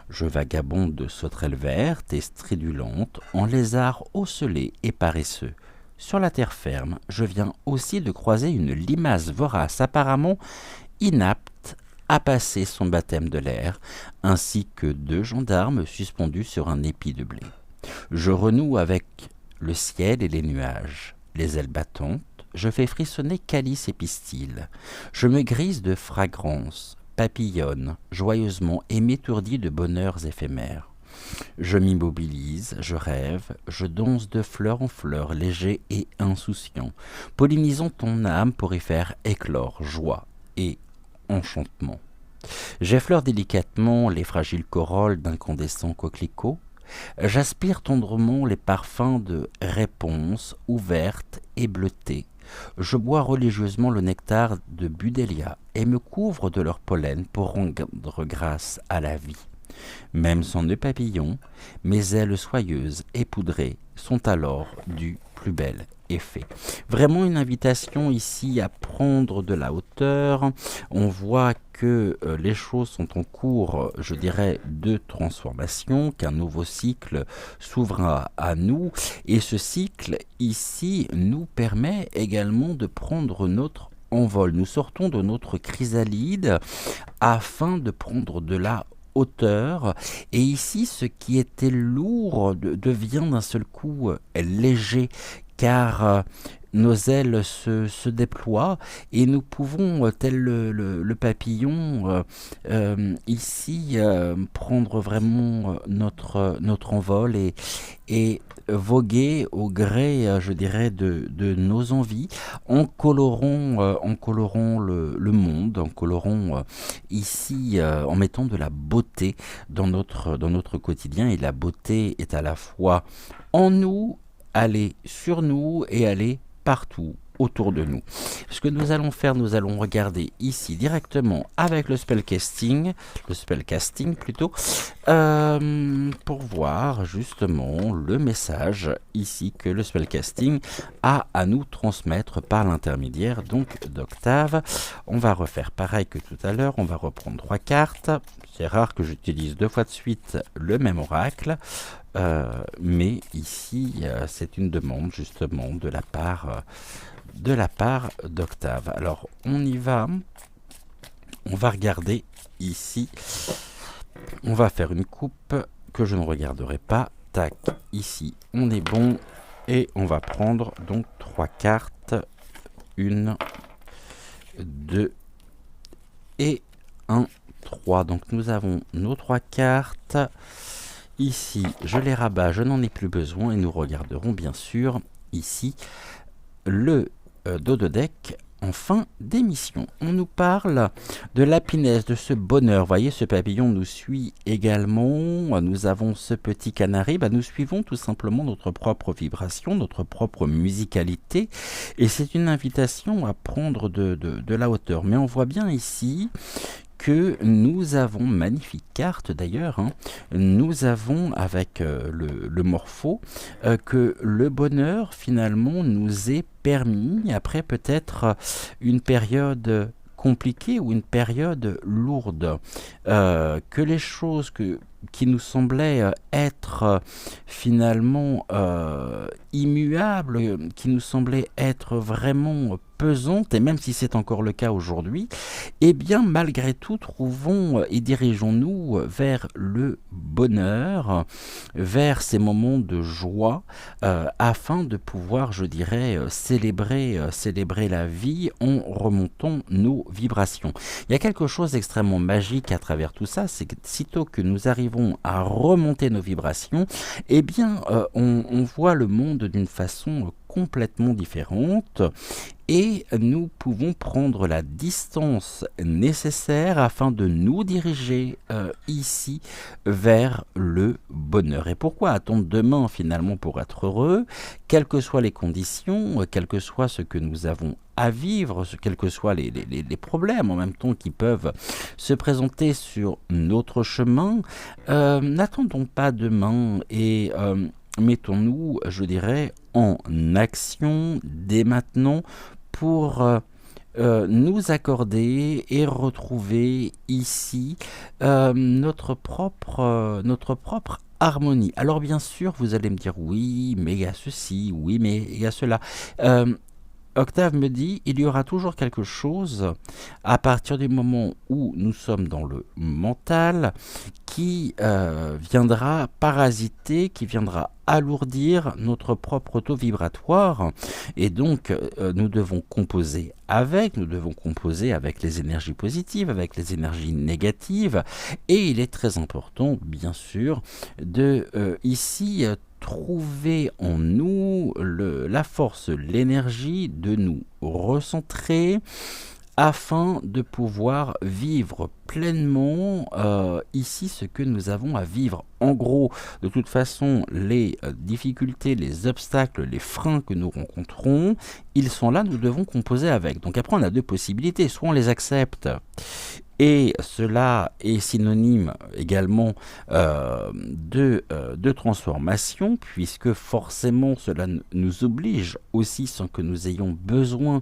Je vagabonde de sauterelles vertes et stridulentes en lézard ocellé et paresseux. Sur la terre ferme, je viens aussi de croiser une limace vorace apparemment inapte à passer son baptême de l'air, ainsi que 2 gendarmes suspendus sur un épi de blé. Je renoue avec le ciel et les nuages, les ailes battantes, je fais frissonner calice et pistil, je me grise de fragrance, papillonne joyeusement et m'étourdis de bonheurs éphémères. Je m'immobilise, je rêve, je danse de fleur en fleur, léger et insouciant, pollinisant ton âme pour y faire éclore joie et enchantement. J'effleure délicatement les fragiles corolles d'incandescents coquelicots, j'aspire tendrement les parfums de réponse ouvertes et bleutées, je bois religieusement le nectar de Budélia et me couvre de leur pollen pour rendre grâce à la vie. Même sans nœud papillon, mes ailes soyeuses et poudrées sont alors du plus bel effet. Vraiment une invitation ici à prendre de la hauteur. On voit que les choses sont en cours, je dirais, de transformation, qu'un nouveau cycle s'ouvre à nous. Et ce cycle ici nous permet également de prendre notre envol. Nous sortons de notre chrysalide afin de prendre de la hauteur, et ici ce qui était lourd devient d'un seul coup léger, car nos ailes se déploient et nous pouvons, tel le papillon, ici prendre vraiment notre envol et voguer au gré, je dirais, de nos envies, en colorant le monde, en colorant ici, en mettant de la beauté dans notre quotidien. Et la beauté est à la fois en nous, elle est sur nous et elle est partout autour de nous. Ce que nous allons faire, nous allons regarder ici directement avec le spellcasting plutôt, pour voir justement le message ici que le spellcasting a à nous transmettre par l'intermédiaire donc d'Octave. On va refaire pareil que tout à l'heure, on va reprendre 3 cartes. C'est rare que j'utilise 2 fois de suite le même oracle. Mais ici, c'est une demande justement de la part d'Octave. Alors, on y va. On va regarder ici. On va faire une coupe que je ne regarderai pas. Tac, ici, on est bon. Et on va prendre donc 3 cartes. 1, 2 et 1, 3. Donc, nous avons nos 3 cartes. Ici, je les rabats, je n'en ai plus besoin et nous regarderons bien sûr ici le dos de deck en fin d'émission. On nous parle de l'happiness, de ce bonheur. Vous voyez, ce papillon nous suit également. Nous avons ce petit canari. Nous suivons tout simplement notre propre vibration, notre propre musicalité. Et c'est une invitation à prendre de la hauteur. Mais on voit bien ici que nous avons, magnifique carte d'ailleurs, nous avons avec le morpho, que le bonheur finalement nous est permis après peut-être une période compliquée ou une période lourde, que les choses qui nous semblaient être finalement immuables, qui nous semblaient être vraiment pesantes, et même si c'est encore le cas aujourd'hui, eh bien malgré tout trouvons et dirigeons-nous vers le bonheur, vers ces moments de joie, afin de pouvoir, je dirais, célébrer la vie en remontant nos vibrations. Il y a quelque chose d'extrêmement magique à travers tout ça, c'est que sitôt que nous arrivons à remonter nos vibrations, eh bien on voit le monde d'une façon complètement différente et nous pouvons prendre la distance nécessaire afin de nous diriger ici vers le bonheur. Et pourquoi attendre demain finalement pour être heureux, quelles que soient les conditions, quel que soit ce que nous avons à vivre, quels que soient les problèmes en même temps qui peuvent se présenter sur notre chemin, n'attendons pas demain et mettons-nous, je dirais, en action dès maintenant pour nous accorder et retrouver ici notre propre harmonie. Alors bien sûr, vous allez me dire oui, mais il y a ceci, oui, mais il y a cela. Euh, Octave me dit, il y aura toujours quelque chose à partir du moment où nous sommes dans le mental qui viendra parasiter, qui viendra alourdir notre propre taux vibratoire. Et donc, nous devons composer avec les énergies positives, avec les énergies négatives. Et il est très important, bien sûr, de ici trouver en nous la force, l'énergie de nous recentrer afin de pouvoir vivre pleinement ici ce que nous avons à vivre. En gros, de toute façon, les difficultés, les obstacles, les freins que nous rencontrons, ils sont là, nous devons composer avec. Donc après, on a deux possibilités. Soit on les accepte, et cela est synonyme également de transformation, puisque forcément cela nous oblige aussi, sans que nous ayons besoin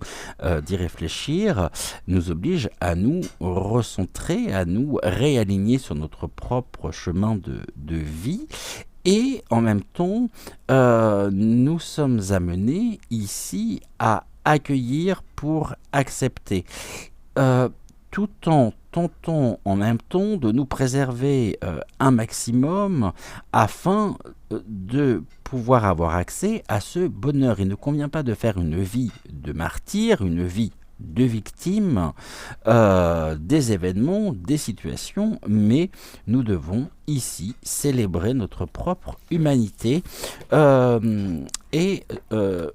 d'y réfléchir, nous oblige à nous recentrer, à nous réaligner sur notre propre chemin de vie. Et en même temps, nous sommes amenés ici à accueillir pour accepter. Tout en tentant en même temps de nous préserver un maximum afin de pouvoir avoir accès à ce bonheur. Il ne convient pas de faire une vie de martyr, une vie de victime des événements, des situations, mais nous devons ici célébrer notre propre humanité et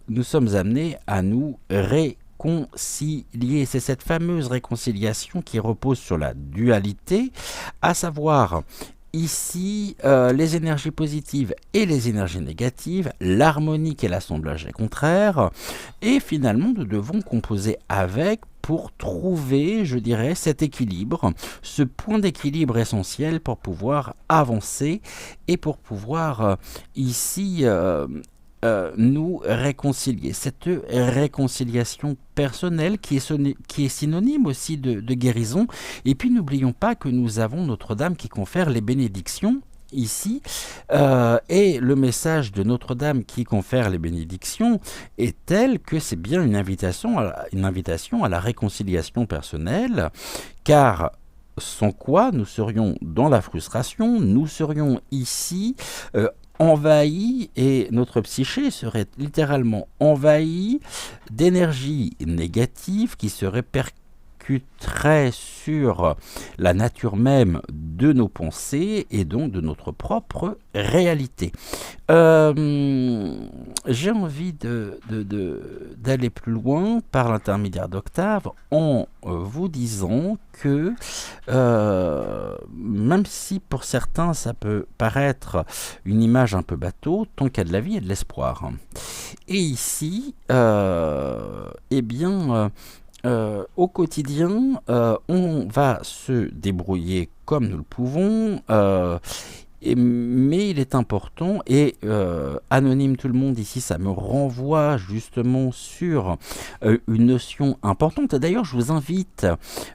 nous sommes amenés à nous réconcilier. C'est cette fameuse réconciliation qui repose sur la dualité, à savoir ici les énergies positives et les énergies négatives, l'harmonique et l'assemblage des contraires, et finalement nous devons composer avec pour trouver, je dirais, cet équilibre, ce point d'équilibre essentiel pour pouvoir avancer et pour pouvoir ici nous réconcilier. Cette réconciliation personnelle qui est synonyme aussi de guérison. Et puis n'oublions pas que nous avons Notre-Dame qui confère les bénédictions ici, et le message de Notre-Dame qui confère les bénédictions est tel que c'est bien une invitation à la réconciliation personnelle, car sans quoi nous serions dans la frustration, nous serions ici envahi, et notre psyché serait littéralement envahie d'énergie négative qui se répercuterait sur la nature même de nos pensées et donc de notre propre réalité. J'ai envie d'aller plus loin par l'intermédiaire d'Octave en vous disant que même si pour certains ça peut paraître une image un peu bateau, tant qu'il y a de la vie, il y a de l'espoir. Et ici, eh bien, au quotidien, on va se débrouiller comme nous le pouvons, mais il est important, et anonyme tout le monde ici, ça me renvoie justement sur une notion importante. D'ailleurs, je vous invite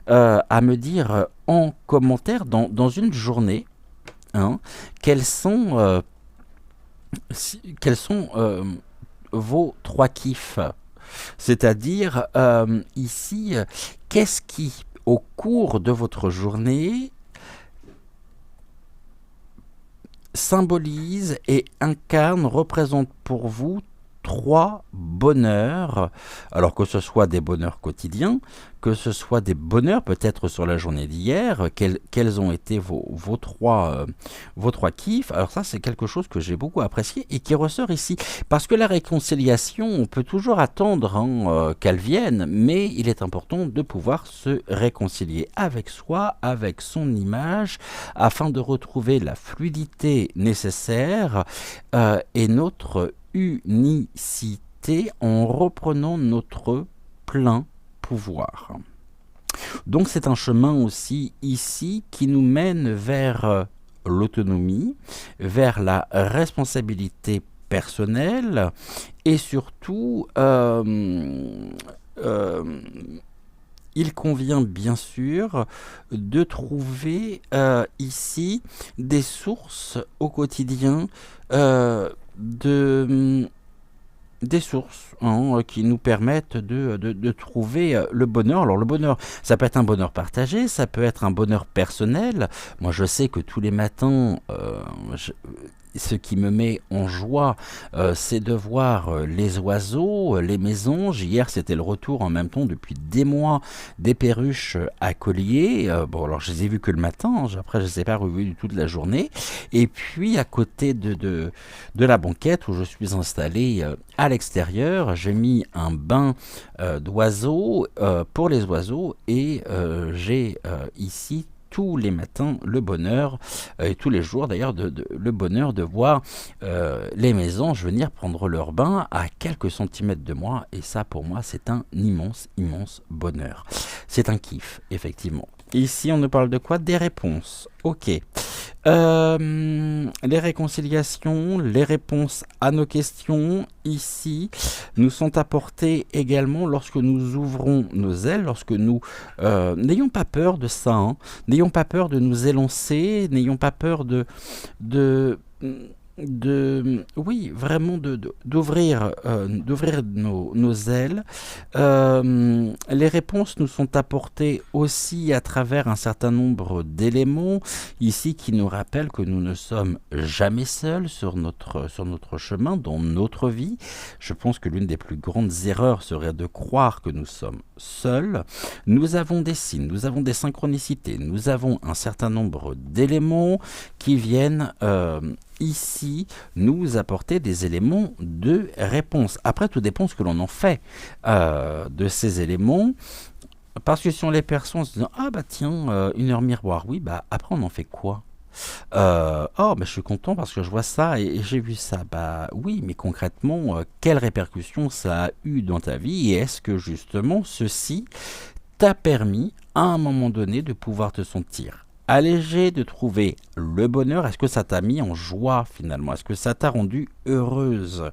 à me dire en commentaire dans une journée, hein, quels sont vos 3 kiffs. C'est-à-dire, ici, qu'est-ce qui, au cours de votre journée, symbolise et incarne, représente pour vous 3 bonheurs, alors que ce soit des bonheurs quotidiens, que ce soit des bonheurs peut-être sur la journée d'hier, quels ont été vos 3 kiffs. Alors ça, c'est quelque chose que j'ai beaucoup apprécié et qui ressort ici, parce que la réconciliation, on peut toujours attendre qu'elle vienne, mais il est important de pouvoir se réconcilier avec soi, avec son image, afin de retrouver la fluidité nécessaire et notre unicité en reprenant notre plein pouvoir. Donc c'est un chemin aussi ici qui nous mène vers l'autonomie, vers la responsabilité personnelle et surtout il convient bien sûr de trouver ici des sources au quotidien de des sources qui nous permettent de trouver le bonheur. Alors le bonheur, ça peut être un bonheur partagé, ça peut être un bonheur personnel. Moi je sais que tous les matins, ce qui me met en joie, c'est de voir les oiseaux, les mésanges. Hier c'était le retour en même temps depuis des mois des perruches à collier. Bon alors je les ai vus que le matin, après je ne les ai pas revus du tout de la journée. Et puis à côté de la banquette où je suis installé à l'extérieur, j'ai mis un bain d'oiseaux pour les oiseaux et j'ai ici tous les matins le bonheur, et tous les jours d'ailleurs, le bonheur de voir les mésanges venir prendre leur bain à quelques centimètres de moi. Et ça, pour moi, c'est un immense, immense bonheur. C'est un kiff, effectivement. Ici, on nous parle de quoi? Des réponses. Ok. Les réconciliations, les réponses à nos questions, ici, nous sont apportées également lorsque nous ouvrons nos ailes, lorsque nous... n'ayons pas peur de ça, hein, n'ayons pas peur de nous élancer, n'ayons pas peur oui, vraiment d'ouvrir nos ailes. Les réponses nous sont apportées aussi à travers un certain nombre d'éléments ici qui nous rappellent que nous ne sommes jamais seuls sur notre chemin, dans notre vie. Je pense que l'une des plus grandes erreurs serait de croire que nous sommes seuls. Nous avons des signes, nous avons des synchronicités, nous avons un certain nombre d'éléments qui viennent ici nous apporter des éléments de réponse. Après, tout dépend ce que l'on en fait de ces éléments. Parce que si on les perçoit en se disant « Ah bah tiens, une heure miroir, oui, bah après on en fait quoi ?» Oh, mais je suis content parce que je vois ça et j'ai vu ça. Bah oui, mais concrètement, quelles répercussions ça a eu dans ta vie? Et est-ce que justement ceci t'a permis à un moment donné de pouvoir te sentir allégé, de trouver le bonheur? Est-ce que ça t'a mis en joie finalement? Est-ce que ça t'a rendu heureuse?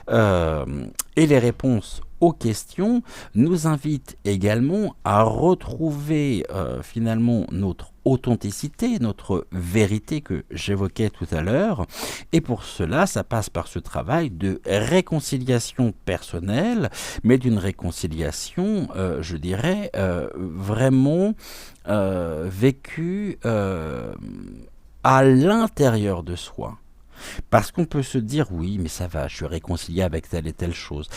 Et les réponses aux questions nous invitent également à retrouver finalement notre authenticité, notre vérité que j'évoquais tout à l'heure. Et pour cela, ça passe par ce travail de réconciliation personnelle, mais d'une réconciliation, je dirais, vraiment vécue à l'intérieur de soi. Parce qu'on peut se dire, oui, mais ça va, je suis réconcilié avec telle et telle chose.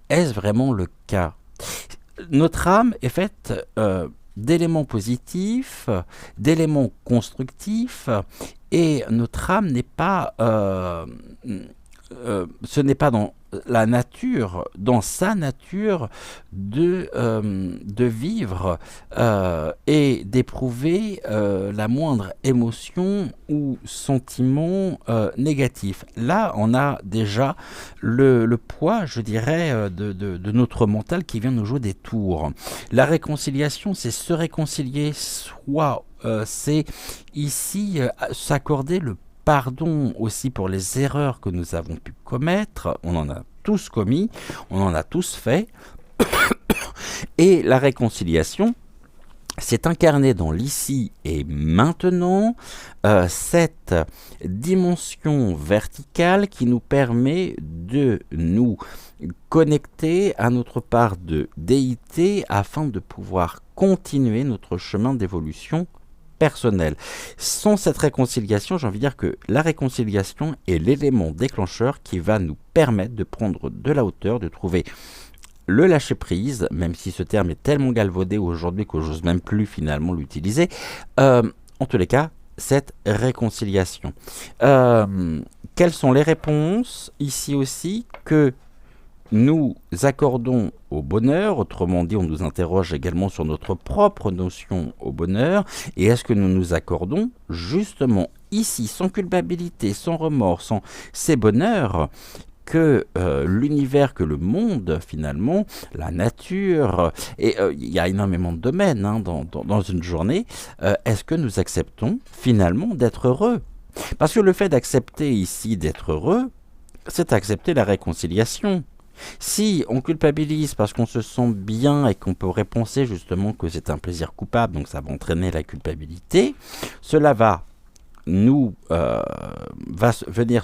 Est-ce vraiment le cas? Notre âme est faite d'éléments positifs, d'éléments constructifs, et notre âme n'est pas... ce n'est pas dans la nature, dans sa nature de vivre et d'éprouver la moindre émotion ou sentiment négatif. Là, on a déjà le poids, je dirais, de notre mental qui vient nous jouer des tours. La réconciliation, c'est se réconcilier soi, c'est ici s'accorder le pardon aussi pour les erreurs que nous avons pu commettre. On en a tous commis, on en a tous fait. Et la réconciliation, c'est incarné dans l'ici et maintenant cette dimension verticale qui nous permet de nous connecter à notre part de déité afin de pouvoir continuer notre chemin d'évolution personnel. Sans cette réconciliation, j'ai envie de dire que la réconciliation est l'élément déclencheur qui va nous permettre de prendre de la hauteur, de trouver le lâcher-prise, même si ce terme est tellement galvaudé aujourd'hui que j'ose même plus finalement l'utiliser. En tous les cas, cette réconciliation. Quelles sont les réponses ici aussi que nous accordons au bonheur? Autrement dit, on nous interroge également sur notre propre notion au bonheur. Et est-ce que nous nous accordons justement ici, sans culpabilité, sans remords, sans ces bonheurs que l'univers, que le monde finalement, la nature, et il y a énormément de domaines dans une journée, est-ce que nous acceptons finalement d'être heureux? Parce que le fait d'accepter ici d'être heureux, c'est accepter la réconciliation. Si on culpabilise parce qu'on se sent bien et qu'on pourrait penser justement que c'est un plaisir coupable, donc ça va entraîner la culpabilité, cela va venir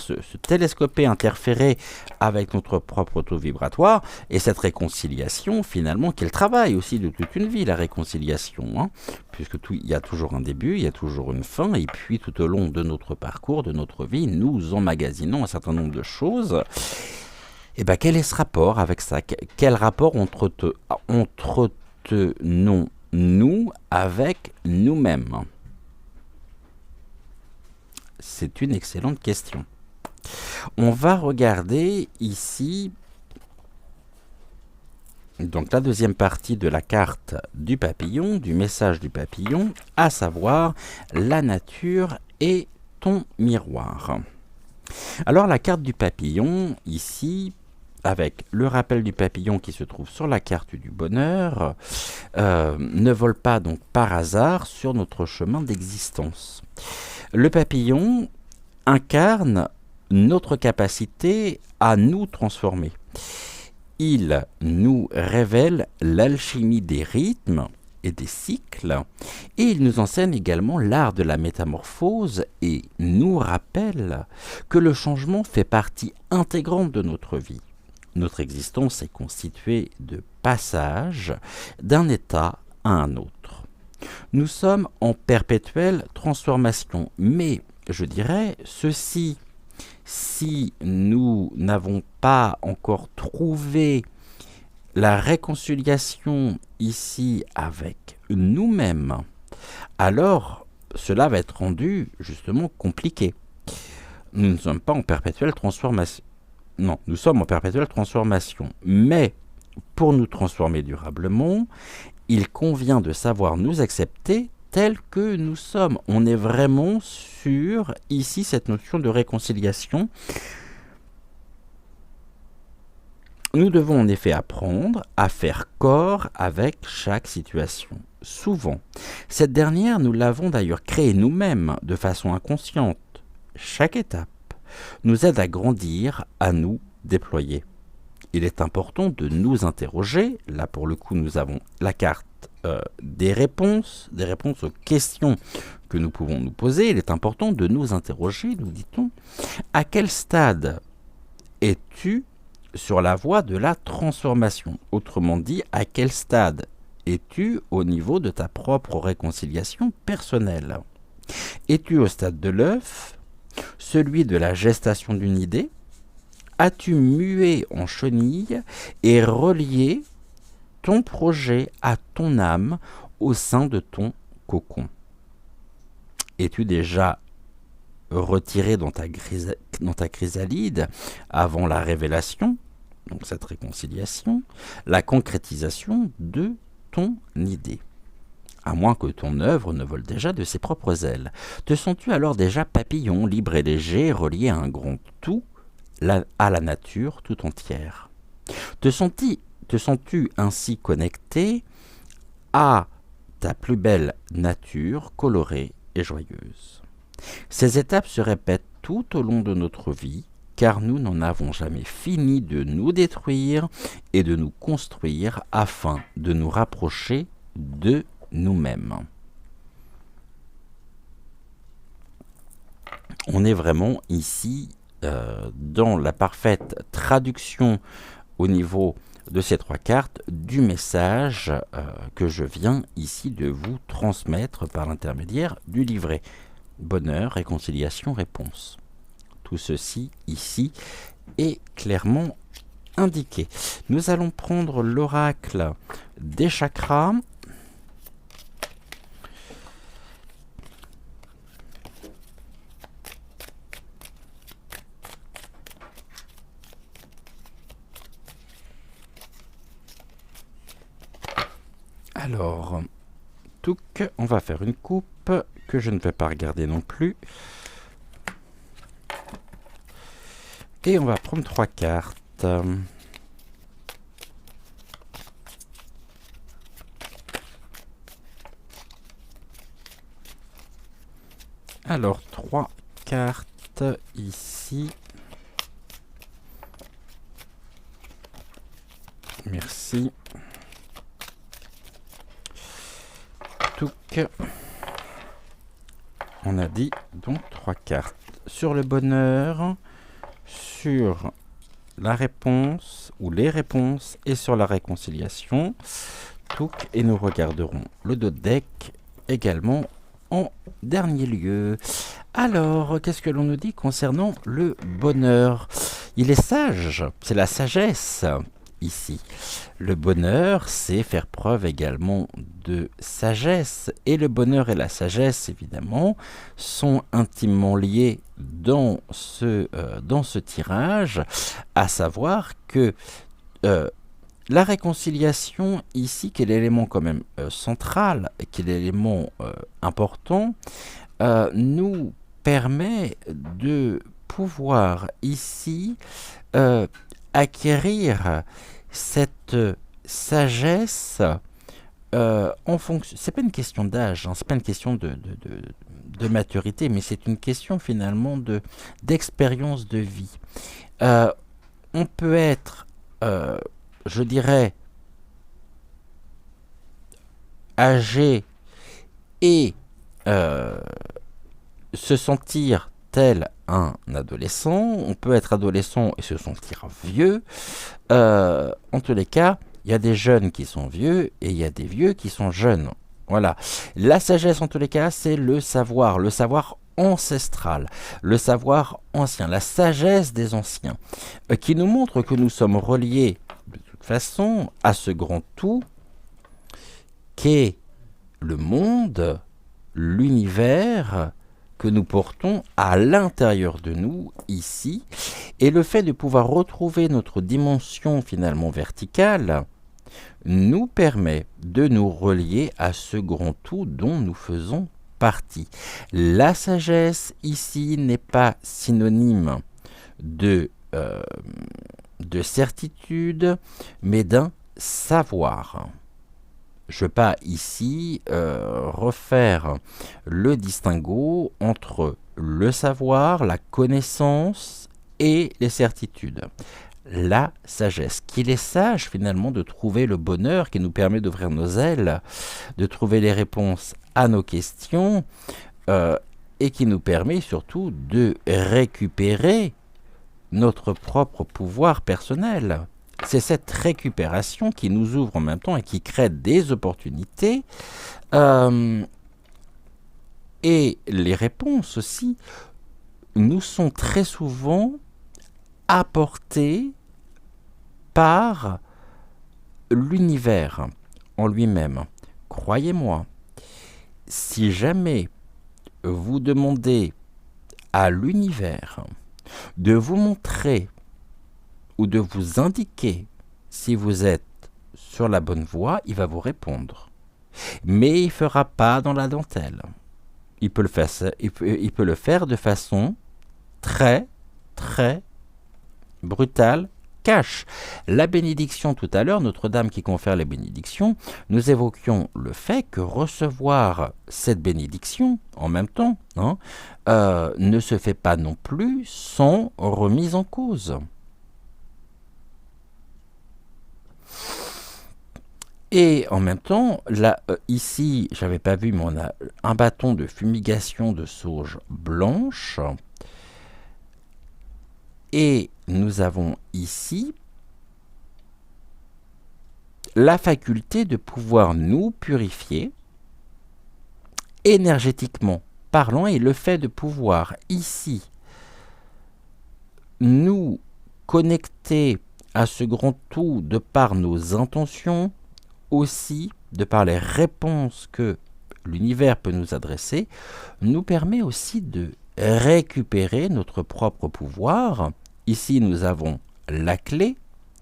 se télescoper, interférer avec notre propre taux vibratoire, et cette réconciliation, finalement, qui est le travail aussi de toute une vie, la réconciliation, hein, puisque il y a toujours un début, il y a toujours une fin, et puis tout au long de notre parcours, de notre vie, nous emmagasinons un certain nombre de choses. Et bien, quel est ce rapport avec ça? Quel rapport entretenons-nous avec nous-mêmes? C'est une excellente question. On va regarder ici donc la deuxième partie de la carte du papillon, du message du papillon, à savoir la nature et ton miroir. Alors la carte du papillon, ici, avec le rappel du papillon qui se trouve sur la carte du bonheur, ne vole pas donc par hasard sur notre chemin d'existence. Le papillon incarne notre capacité à nous transformer. Il nous révèle l'alchimie des rythmes et des cycles, et il nous enseigne également l'art de la métamorphose et nous rappelle que le changement fait partie intégrante de notre vie. Notre existence est constituée de passages d'un état à un autre. Nous sommes en perpétuelle transformation, mais je dirais ceci, si nous n'avons pas encore trouvé la réconciliation ici avec nous-mêmes, alors cela va être rendu justement compliqué. Nous ne sommes pas en perpétuelle transformation. Non, nous sommes en perpétuelle transformation. Mais pour nous transformer durablement, il convient de savoir nous accepter tels que nous sommes. On est vraiment sur ici cette notion de réconciliation. Nous devons en effet apprendre à faire corps avec chaque situation. Souvent, cette dernière, nous l'avons d'ailleurs créée nous-mêmes de façon inconsciente. Chaque étape nous aide à grandir, à nous déployer. Il est important de nous interroger. Là, pour le coup, nous avons la carte des réponses aux questions que nous pouvons nous poser. Il est important de nous interroger, nous dit-on, à quel stade es-tu sur la voie de la transformation? Autrement dit, à quel stade es-tu au niveau de ta propre réconciliation personnelle? Es-tu au stade de l'œuf, celui de la gestation d'une idée? As-tu mué en chenille et relié ton projet à ton âme au sein de ton cocon? Es-tu déjà retiré dans ta chrysalide avant la révélation, donc cette réconciliation, la concrétisation de ton idée? À moins que ton œuvre ne vole déjà de ses propres ailes. Te sens-tu alors déjà papillon, libre et léger, relié à un grand tout, à la nature tout entière? Te sens-tu ainsi connecté à ta plus belle nature colorée et joyeuse? Ces étapes se répètent tout au long de notre vie, car nous n'en avons jamais fini de nous détruire et de nous construire afin de nous rapprocher de nous-mêmes. On est vraiment ici dans la parfaite traduction au niveau de ces trois cartes du message que je viens ici de vous transmettre par l'intermédiaire du livret. Bonheur, réconciliation, réponse. Tout ceci ici est clairement indiqué. Nous allons prendre l'oracle des chakras. Alors, on va faire une coupe que je ne vais pas regarder non plus. Et on va prendre 3 cartes. Alors, 3 cartes ici. merci. Touc. On a dit donc 3 cartes. Sur le bonheur, sur la réponse ou les réponses et sur la réconciliation. Touc. Et nous regarderons le dos de deck également en dernier lieu. Alors, qu'est-ce que l'on nous dit concernant le bonheur? Il est sage, c'est la sagesse ici. Le bonheur, c'est faire preuve également de sagesse. Et le bonheur et la sagesse, évidemment, sont intimement liés dans ce tirage, à savoir que la réconciliation ici, qui est l'élément quand même central, qui est l'élément important, nous permet de pouvoir ici acquérir cette sagesse en fonction. C'est pas une question d'âge, hein, c'est pas une question de maturité, mais c'est une question finalement d'expérience de vie. On peut être, je dirais, âgé et se sentir tel un adolescent, on peut être adolescent et se sentir vieux. En tous les cas, il y a des jeunes qui sont vieux et il y a des vieux qui sont jeunes. Voilà. La sagesse, en tous les cas, c'est le savoir ancestral, le savoir ancien, la sagesse des anciens, qui nous montre que nous sommes reliés de toute façon à ce grand tout qu'est le monde, l'univers que nous portons à l'intérieur de nous, ici, et le fait de pouvoir retrouver notre dimension finalement verticale nous permet de nous relier à ce grand tout dont nous faisons partie. La sagesse ici n'est pas synonyme de certitude, mais d'un savoir. Je ne vais pas ici refaire le distinguo entre le savoir, la connaissance et les certitudes. La sagesse, qu'il est sage finalement de trouver le bonheur qui nous permet d'ouvrir nos ailes, de trouver les réponses à nos questions et qui nous permet surtout de récupérer notre propre pouvoir personnel. C'est cette récupération qui nous ouvre en même temps et qui crée des opportunités. Et les réponses aussi nous sont très souvent apportées par l'univers en lui-même. Croyez-moi, si jamais vous demandez à l'univers de vous montrer ou de vous indiquer si vous êtes sur la bonne voie, il va vous répondre. Mais il ne fera pas dans la dentelle. Il peut le faire de façon très, très brutale, cash. La bénédiction tout à l'heure, Notre-Dame qui confère les bénédictions, nous évoquions le fait que recevoir cette bénédiction en même temps ne se fait pas non plus sans remise en cause. Et en même temps, là, ici, j'avais pas vu, mais on a un bâton de fumigation de sauge blanche. Et nous avons ici la faculté de pouvoir nous purifier énergétiquement parlant, et le fait de pouvoir ici nous connecter à ce grand tout de par nos intentions, aussi de par les réponses que l'univers peut nous adresser, nous permet aussi de récupérer notre propre pouvoir. Ici, nous avons la clé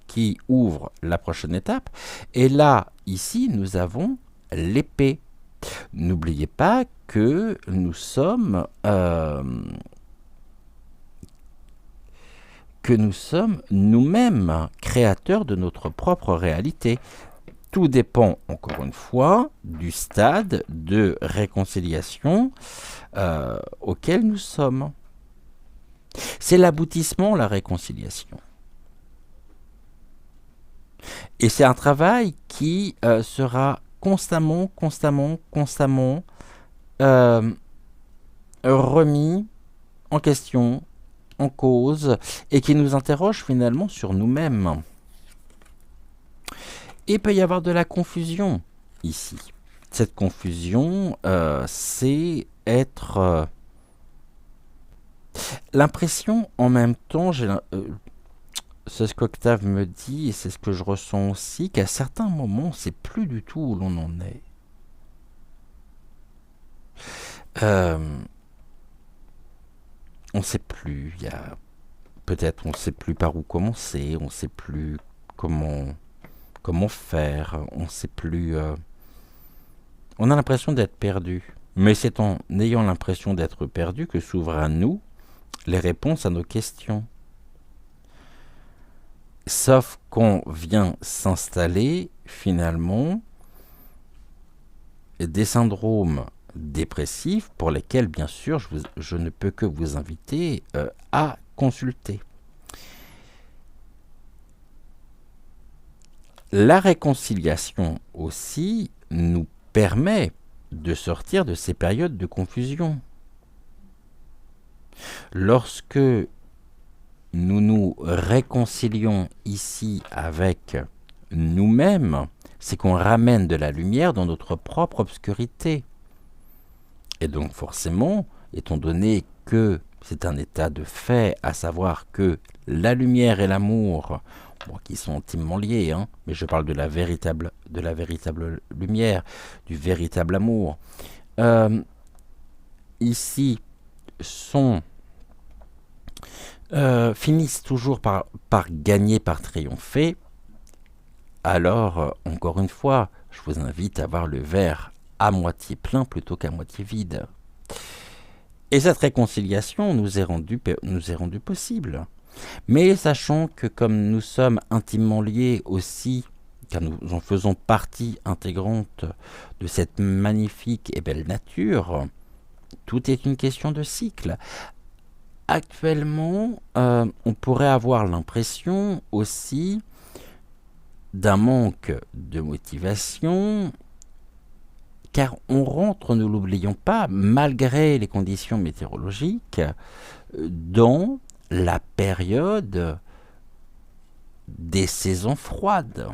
qui ouvre la prochaine étape. Et là, ici, nous avons l'épée. N'oubliez pas que nous sommes nous-mêmes créateurs de notre propre réalité. Tout dépend, encore une fois, du stade de réconciliation auquel nous sommes. C'est l'aboutissement, la réconciliation. Et c'est un travail qui sera constamment euh, remis en question, en cause, et qui nous interroge finalement sur nous-mêmes. Et il peut y avoir de la confusion ici. Cette confusion, c'est être... l'impression en même temps, c'est ce qu'Octave me dit, et c'est ce que je ressens aussi, qu'à certains moments, c'est plus du tout où l'on en est. On ne sait plus, il y a peut-être on ne sait plus par où commencer, on ne sait plus comment faire, on ne sait plus... on a l'impression d'être perdu. Mais c'est en ayant l'impression d'être perdu que s'ouvrent à nous les réponses à nos questions. Sauf qu'on vient s'installer finalement des syndromes dépressifs pour lesquels, bien sûr, je ne peux que vous inviter à consulter. La réconciliation aussi nous permet de sortir de ces périodes de confusion. Lorsque nous nous réconcilions ici avec nous-mêmes, c'est qu'on ramène de la lumière dans notre propre obscurité. Et donc forcément, étant donné que c'est un état de fait, à savoir que la lumière et l'amour, bon, qui sont intimement liés, mais je parle de la véritable lumière, du véritable amour, ici finissent toujours par gagner, par triompher. Alors, encore une fois, je vous invite à voir le verre à moitié plein plutôt qu'à moitié vide. Et cette réconciliation nous est rendue possible. Mais sachant que comme nous sommes intimement liés aussi, car nous en faisons partie intégrante de cette magnifique et belle nature, tout est une question de cycle. Actuellement, on pourrait avoir l'impression aussi d'un manque de motivation, car on rentre, ne l'oublions pas, malgré les conditions météorologiques, dans la période des saisons froides.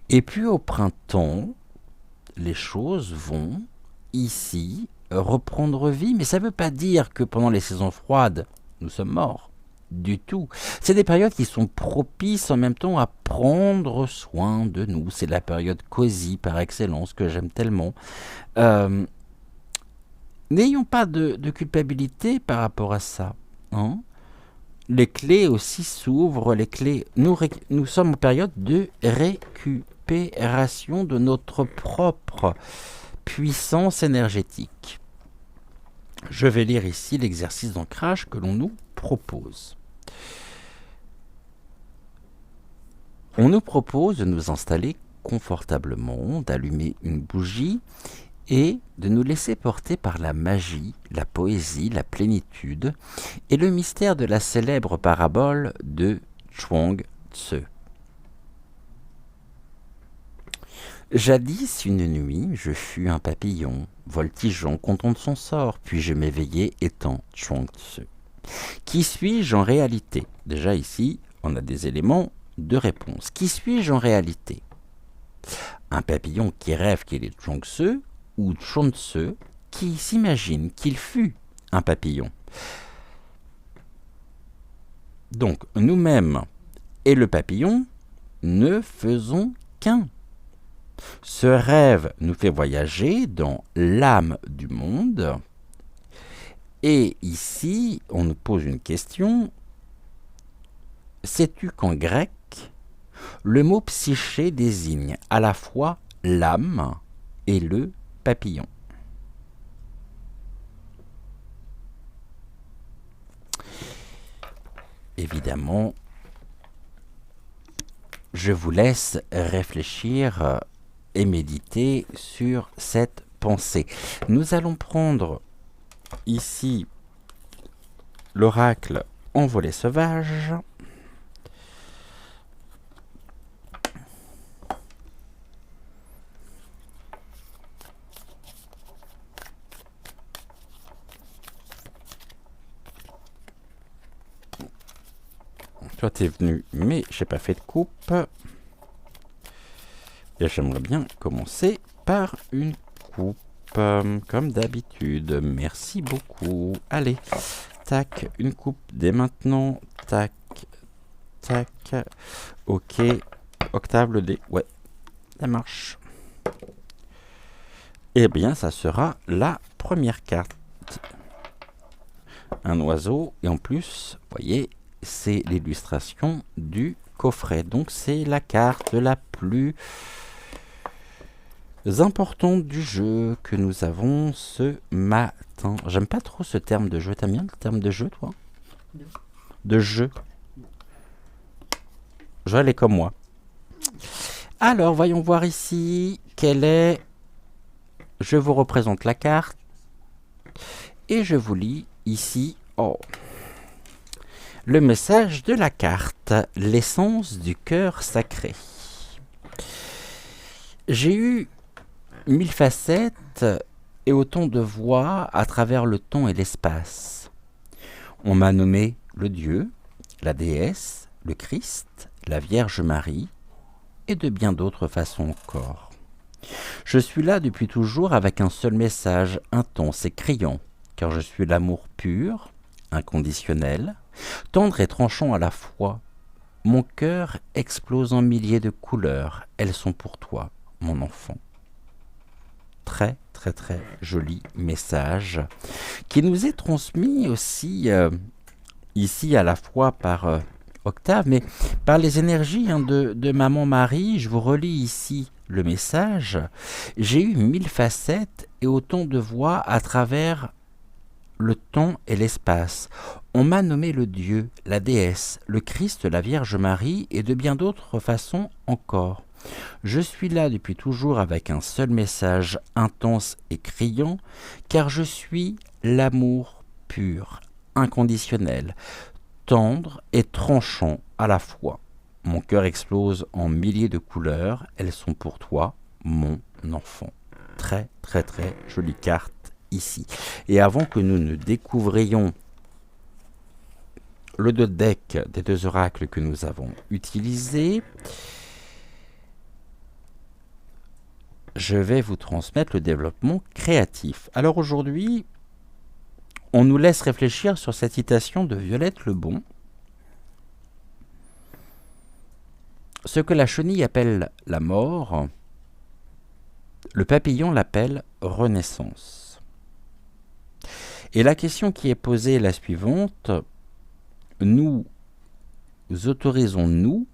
Et puis au printemps, les choses vont ici reprendre vie, mais ça ne veut pas dire que pendant les saisons froides, nous sommes morts. Du tout. C'est des périodes qui sont propices en même temps à prendre soin de nous. C'est la période cosy par excellence que j'aime tellement. N'ayons pas de culpabilité par rapport à ça. Les clés aussi s'ouvrent. Nous sommes en période de récupération de notre propre puissance énergétique. Je vais lire ici l'exercice d'ancrage que l'on nous propose. On nous propose de nous installer confortablement, d'allumer une bougie et de nous laisser porter par la magie, la poésie, la plénitude et le mystère de la célèbre parabole de Chuang Tzu. Jadis, une nuit, je fus un papillon, voltigeant, content de son sort, puis je m'éveillai étant Chuang Tzu. Qui suis-je en réalité? Déjà ici, on a des éléments de réponse. Qui suis-je en réalité? Un papillon qui rêve qu'il est Chuang Tzu ou Chuang Tzu qui s'imagine qu'il fut un papillon. Donc, nous-mêmes et le papillon ne faisons qu'un. Ce rêve nous fait voyager dans l'âme du monde. Et ici, on nous pose une question. Sais-tu qu'en grec, le mot psyché désigne à la fois l'âme et le papillon? Évidemment, je vous laisse réfléchir et méditer sur cette pensée. Nous allons prendre ici l'oracle Envolée sauvage. Toi, t'es venu, mais j'ai pas fait de coupe. Et j'aimerais bien commencer par une coupe, comme d'habitude. Merci beaucoup. Allez, tac, une coupe dès maintenant. Tac, tac. Ok, Octave le dé. Ouais, ça marche. Eh bien, ça sera la première carte. Un oiseau, et en plus, vous voyez, c'est l'illustration du coffret. Donc, c'est la carte la plus importante du jeu que nous avons ce matin. J'aime pas trop ce terme de jeu. T'aimes bien le terme de jeu, toi? Non. De jeu. Joël est comme moi. Alors, voyons voir ici quelle est... Je vous représente la carte et je vous lis ici le message de la carte, l'essence du cœur sacré. J'ai eu 1000 facettes et autant de voix à travers le temps et l'espace. On m'a nommé le Dieu, la déesse, le Christ, la Vierge Marie et de bien d'autres façons encore. Je suis là depuis toujours avec un seul message intense et criant, car je suis l'amour pur, inconditionnel, tendre et tranchant à la fois. Mon cœur explose en milliers de couleurs, elles sont pour toi, mon enfant. Très très très joli message qui nous est transmis aussi ici à la fois par Octave, mais par les énergies de Maman Marie. Je vous relis ici le message. J'ai eu 1000 facettes et autant de voix à travers le temps et l'espace. On m'a nommé le Dieu, la déesse, le Christ, la Vierge Marie et de bien d'autres façons encore. Je suis là depuis toujours avec un seul message intense et criant, car je suis l'amour pur, inconditionnel, tendre et tranchant à la fois. Mon cœur explose en milliers de couleurs, elles sont pour toi, mon enfant. Très très très jolie carte ici. Et avant que nous ne découvrions le deck des deux oracles que nous avons utilisés, je vais vous transmettre le développement créatif. Alors aujourd'hui, on nous laisse réfléchir sur cette citation de Violette Lebon. Ce que la chenille appelle la mort, le papillon l'appelle renaissance. Et la question qui est posée est la suivante. Nous autorisons-nous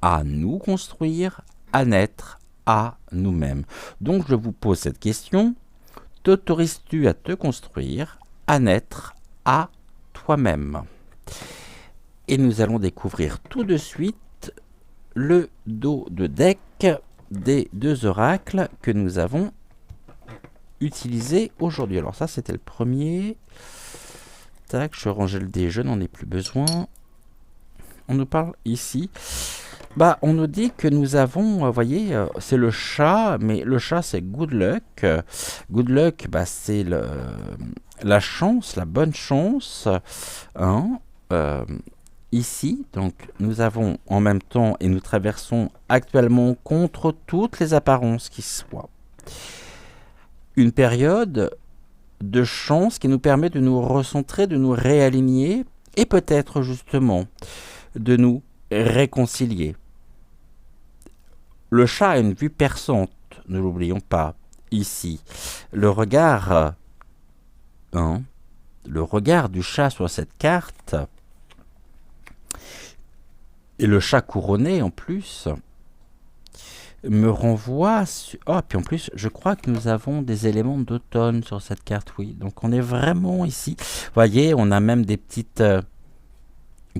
à nous construire, à naître, à nous-mêmes? Donc je vous pose cette question. T'autorises-tu à te construire, à naître, à toi-même? Et nous allons découvrir tout de suite le dos de deck des deux oracles que nous avons utilisés aujourd'hui. Alors ça, c'était le premier. Tac, je rangeais le dé, je n'en ai plus besoin. On nous parle ici. On nous dit que nous avons, vous voyez, c'est le chat, mais le chat c'est good luck. Good luck, c'est la chance, la bonne chance. Ici, donc nous avons en même temps et nous traversons actuellement contre toutes les apparences qui soient une période de chance qui nous permet de nous recentrer, de nous réaligner et peut-être justement de nous réconcilier. Le chat a une vue perçante, ne l'oublions pas, ici. Le regard du chat sur cette carte, et le chat couronné en plus, me renvoie... puis en plus, je crois que nous avons des éléments d'automne sur cette carte, oui. Donc on est vraiment ici. Vous voyez, on a même des petites...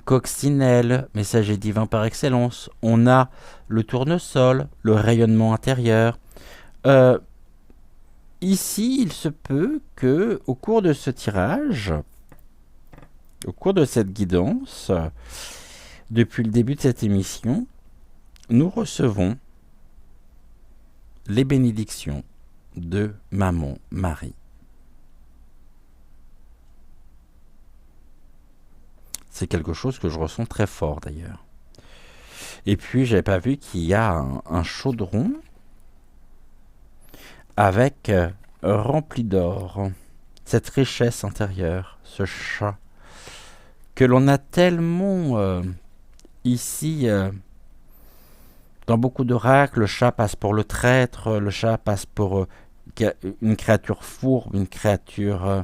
coccinelle, messager divin par excellence. On a le tournesol, le rayonnement intérieur. Ici, il se peut que, au cours de ce tirage, au cours de cette guidance, depuis le début de cette émission, nous recevons les bénédictions de Maman Marie. C'est quelque chose que je ressens très fort d'ailleurs. Et puis, j'avais pas vu qu'il y a un chaudron avec rempli d'or. Cette richesse intérieure, ce chat, que l'on a tellement ici, dans beaucoup d'oracles, le chat passe pour le traître, le chat passe pour une créature fourbe, une créature...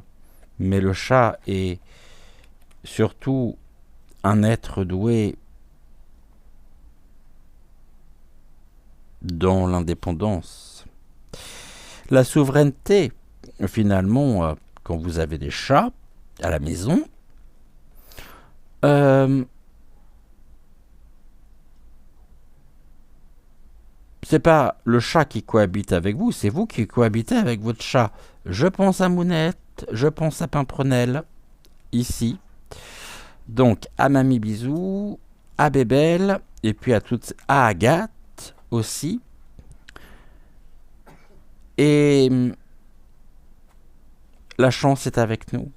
mais le chat est surtout un être doué dans l'indépendance. La souveraineté, finalement, quand vous avez des chats à la maison, c'est pas le chat qui cohabite avec vous, c'est vous qui cohabitez avec votre chat. Je pense à Mounette, je pense à Pimprenelle, ici. Donc, à Mamie Bisou, à Bébel, et puis à Agathe aussi. Et la chance est avec nous.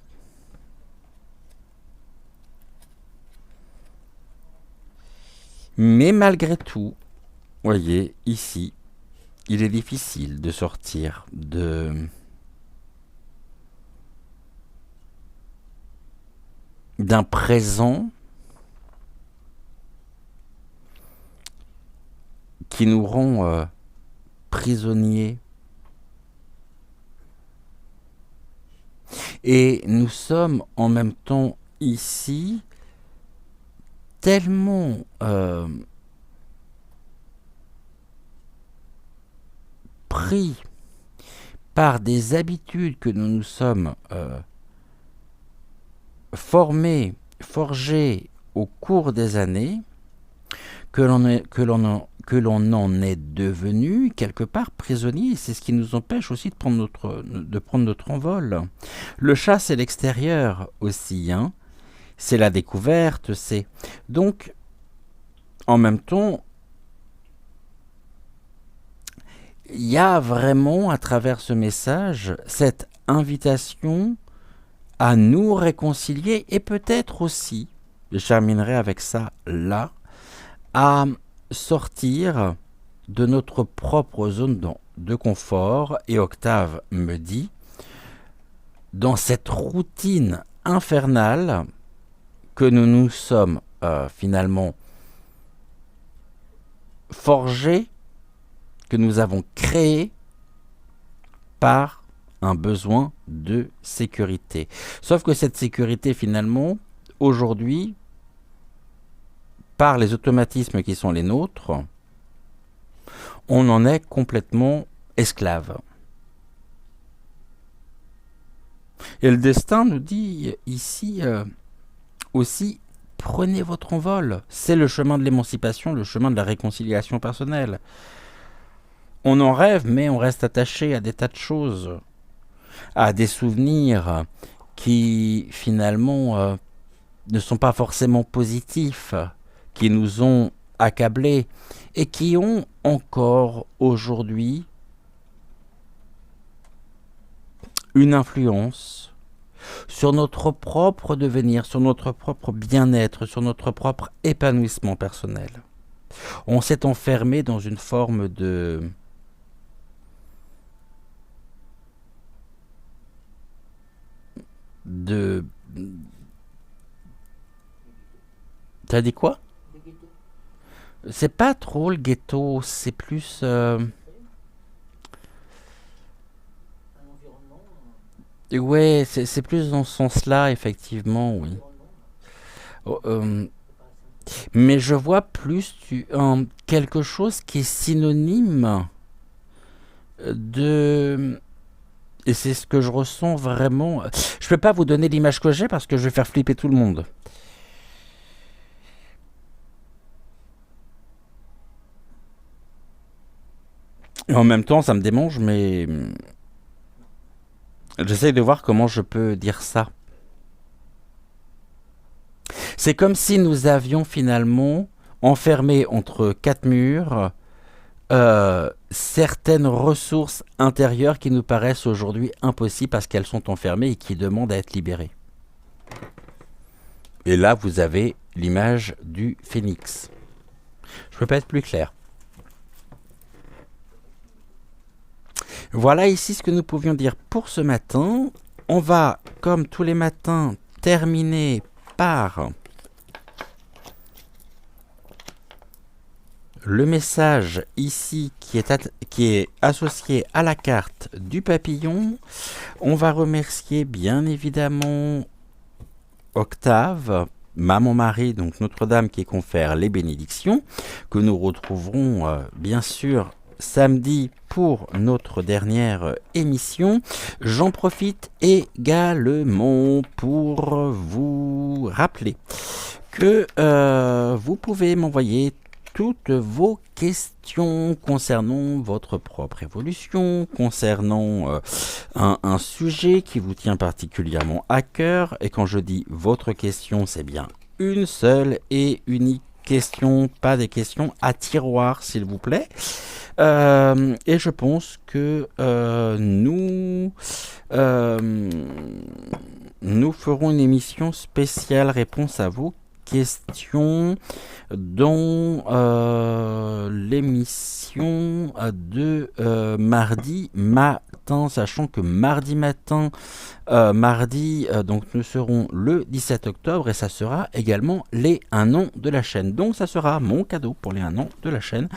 Mais malgré tout, voyez, ici, il est difficile de sortir d'un présent qui nous rend prisonniers. Et nous sommes en même temps ici tellement pris par des habitudes que nous nous sommes forgées au cours des années, que l'on en est devenu quelque part prisonnier. C'est ce qui nous empêche aussi de prendre notre envol. Le chat, c'est l'extérieur aussi, hein. C'est la découverte, c'est... Donc, en même temps, il y a vraiment, à travers ce message, cette invitation à nous réconcilier et peut-être aussi, je terminerai avec ça là, à sortir de notre propre zone de confort. Et Octave me dit, dans cette routine infernale que nous nous sommes finalement forgés, que nous avons créés par un besoin de sécurité. Sauf que cette sécurité, finalement, aujourd'hui, par les automatismes qui sont les nôtres, on en est complètement esclave. Et le destin nous dit ici aussi, prenez votre envol. C'est le chemin de l'émancipation, le chemin de la réconciliation personnelle. On en rêve, mais on reste attaché à des tas de choses, à des souvenirs qui finalement ne sont pas forcément positifs, qui nous ont accablés et qui ont encore aujourd'hui une influence sur notre propre devenir, sur notre propre bien-être, sur notre propre épanouissement personnel. On s'est enfermé dans une forme de... T'as dit quoi? C'est pas trop le ghetto, c'est plus... Ouais, c'est plus dans ce sens-là, effectivement, oui. Oh, mais je vois plus quelque chose qui est synonyme de... Et c'est ce que je ressens vraiment. Je peux pas vous donner l'image que j'ai parce que je vais faire flipper tout le monde. Et en même temps, ça me démange, mais j'essaye de voir comment je peux dire ça. C'est comme si nous avions finalement enfermé entre quatre murs certaines ressources intérieures qui nous paraissent aujourd'hui impossibles parce qu'elles sont enfermées et qui demandent à être libérées. Et là, vous avez l'image du phénix. Je peux pas être plus clair. Voilà ici ce que nous pouvions dire pour ce matin. On va, comme tous les matins, terminer par le message ici qui est associé à la carte du papillon. On va remercier bien évidemment Octave, Maman Marie, donc Notre-Dame qui confère les bénédictions, que nous retrouverons bien sûr samedi pour notre dernière émission. J'en profite également pour vous rappeler que vous pouvez m'envoyer toutes vos questions concernant votre propre évolution, concernant un sujet qui vous tient particulièrement à cœur. Et quand je dis votre question, c'est bien une seule et unique question, pas des questions à tiroir, s'il vous plaît. Et je pense que nous ferons une émission spéciale réponse à vos questions dans l'émission de mardi matin, sachant que mardi matin, donc nous serons le 17 octobre et ça sera également les 1 an de la chaîne. Donc ça sera mon cadeau pour les 1 an de la chaîne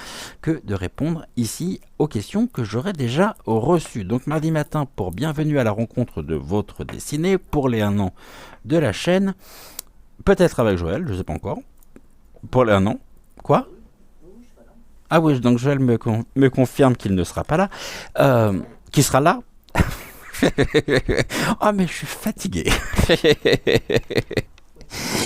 que de répondre ici aux questions que j'aurais déjà reçues. Donc mardi matin pour Bienvenue à la rencontre de votre destinée, pour les 1 an de la chaîne, peut-être avec Joël, je ne sais pas encore. Pour les 1 an. Quoi? Ah oui, donc Joël me confirme qu'il ne sera pas là. Qui sera là? Ah mais je suis fatigué.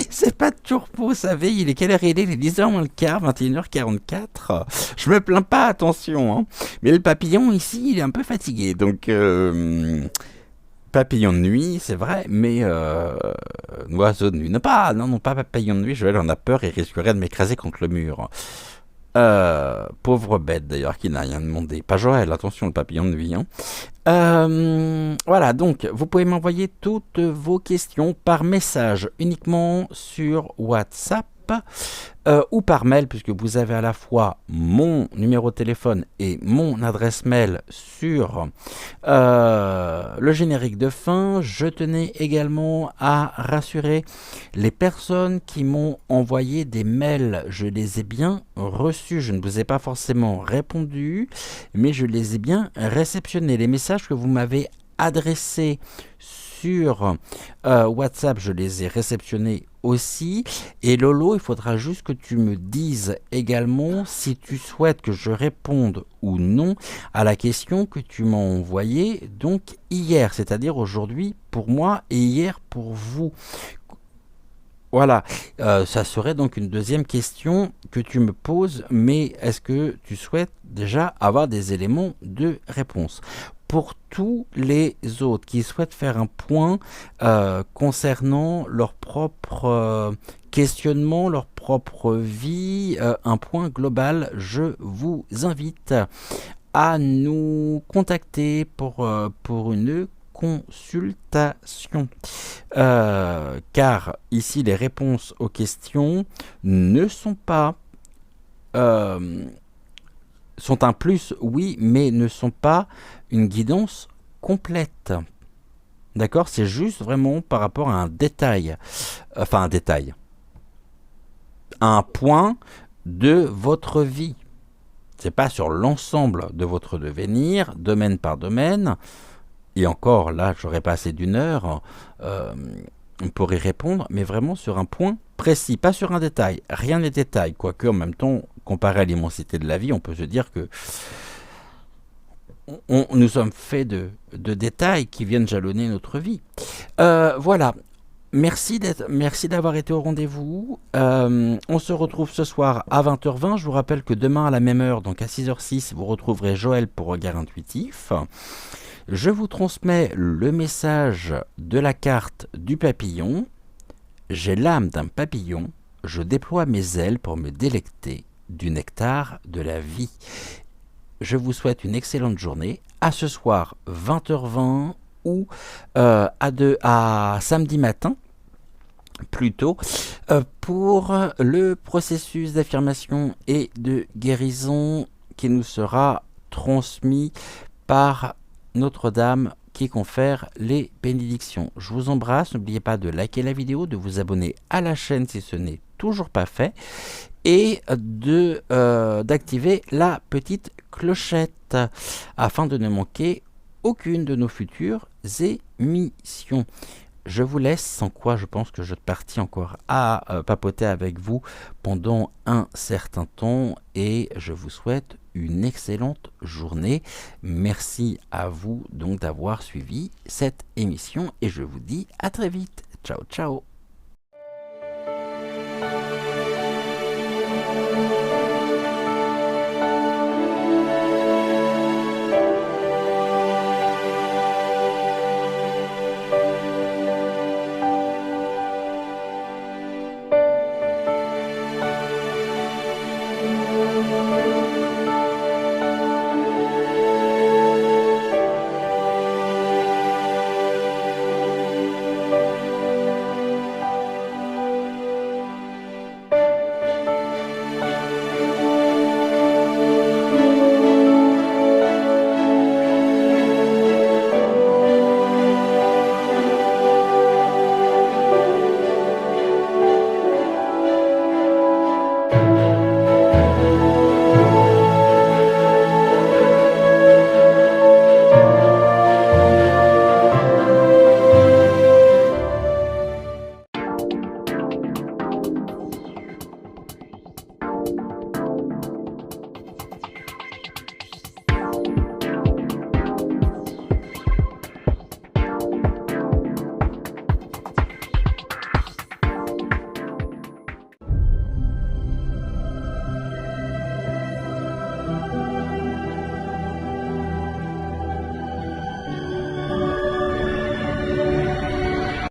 C'est pas toujours beau, vous savez, il est quelle heure il est? Il est 10h moins le quart, 21h44. Je me plains pas, attention. Hein. Mais le papillon ici, il est un peu fatigué. Donc, papillon de nuit, c'est vrai, mais oiseau de nuit. Non, pas papillon de nuit. Joël en a peur et risquerait de m'écraser contre le mur. Pauvre bête d'ailleurs qui n'a rien demandé. Pas Joël, attention, le papillon de nuit. Hein. Voilà, donc vous pouvez m'envoyer toutes vos questions par message uniquement sur WhatsApp ou par mail, puisque vous avez à la fois mon numéro de téléphone et mon adresse mail sur le générique de fin. Je tenais également à rassurer les personnes qui m'ont envoyé des mails. Je les ai bien reçus. Je ne vous ai pas forcément répondu, mais je les ai bien réceptionnés. Les messages que vous m'avez adressés sur WhatsApp, je les ai réceptionnés aussi. Et Lolo, il faudra juste que tu me dises également si tu souhaites que je réponde ou non à la question que tu m'as envoyée donc hier, c'est-à-dire aujourd'hui pour moi et hier pour vous. Voilà, ça serait donc une deuxième question que tu me poses, mais est-ce que tu souhaites déjà avoir des éléments de réponse? Pour tous les autres qui souhaitent faire un point concernant leur propre questionnement, leur propre vie, un point global, je vous invite à nous contacter pour une consultation. Car ici, les réponses aux questions ne sont pas... sont un plus, oui, mais ne sont pas une guidance complète. D'accord? C'est juste vraiment par rapport à un détail. Enfin, un détail. Un point de votre vie. C'est pas sur l'ensemble de votre devenir, domaine par domaine. Et encore, là, j'aurais passé d'une heure pour y répondre, mais vraiment sur un point précis, pas sur un détail. Rien n'est détail, quoique en même temps, comparé à l'immensité de la vie, on peut se dire que nous sommes faits de détails qui viennent jalonner notre vie. Voilà. Merci d'avoir été au rendez-vous. On se retrouve ce soir à 20h20. Je vous rappelle que demain à la même heure, donc à 6h06, vous retrouverez Joël pour Regard Intuitif. Je vous transmets le message de la carte du papillon. J'ai l'âme d'un papillon. Je déploie mes ailes pour me délecter du nectar de la vie. Je vous souhaite une excellente journée. À ce soir, 20h20 ou à samedi matin, plutôt pour le processus d'affirmation et de guérison qui nous sera transmis par Notre-Dame qui confère les bénédictions. Je vous embrasse, n'oubliez pas de liker la vidéo, de vous abonner à la chaîne si ce n'est toujours pas fait, et d'activer la petite clochette afin de ne manquer aucune de nos futures émissions. Je vous laisse, sans quoi je pense que je partis encore à papoter avec vous pendant un certain temps, et je vous souhaite une excellente journée. Merci à vous donc d'avoir suivi cette émission et je vous dis à très vite. Ciao ciao.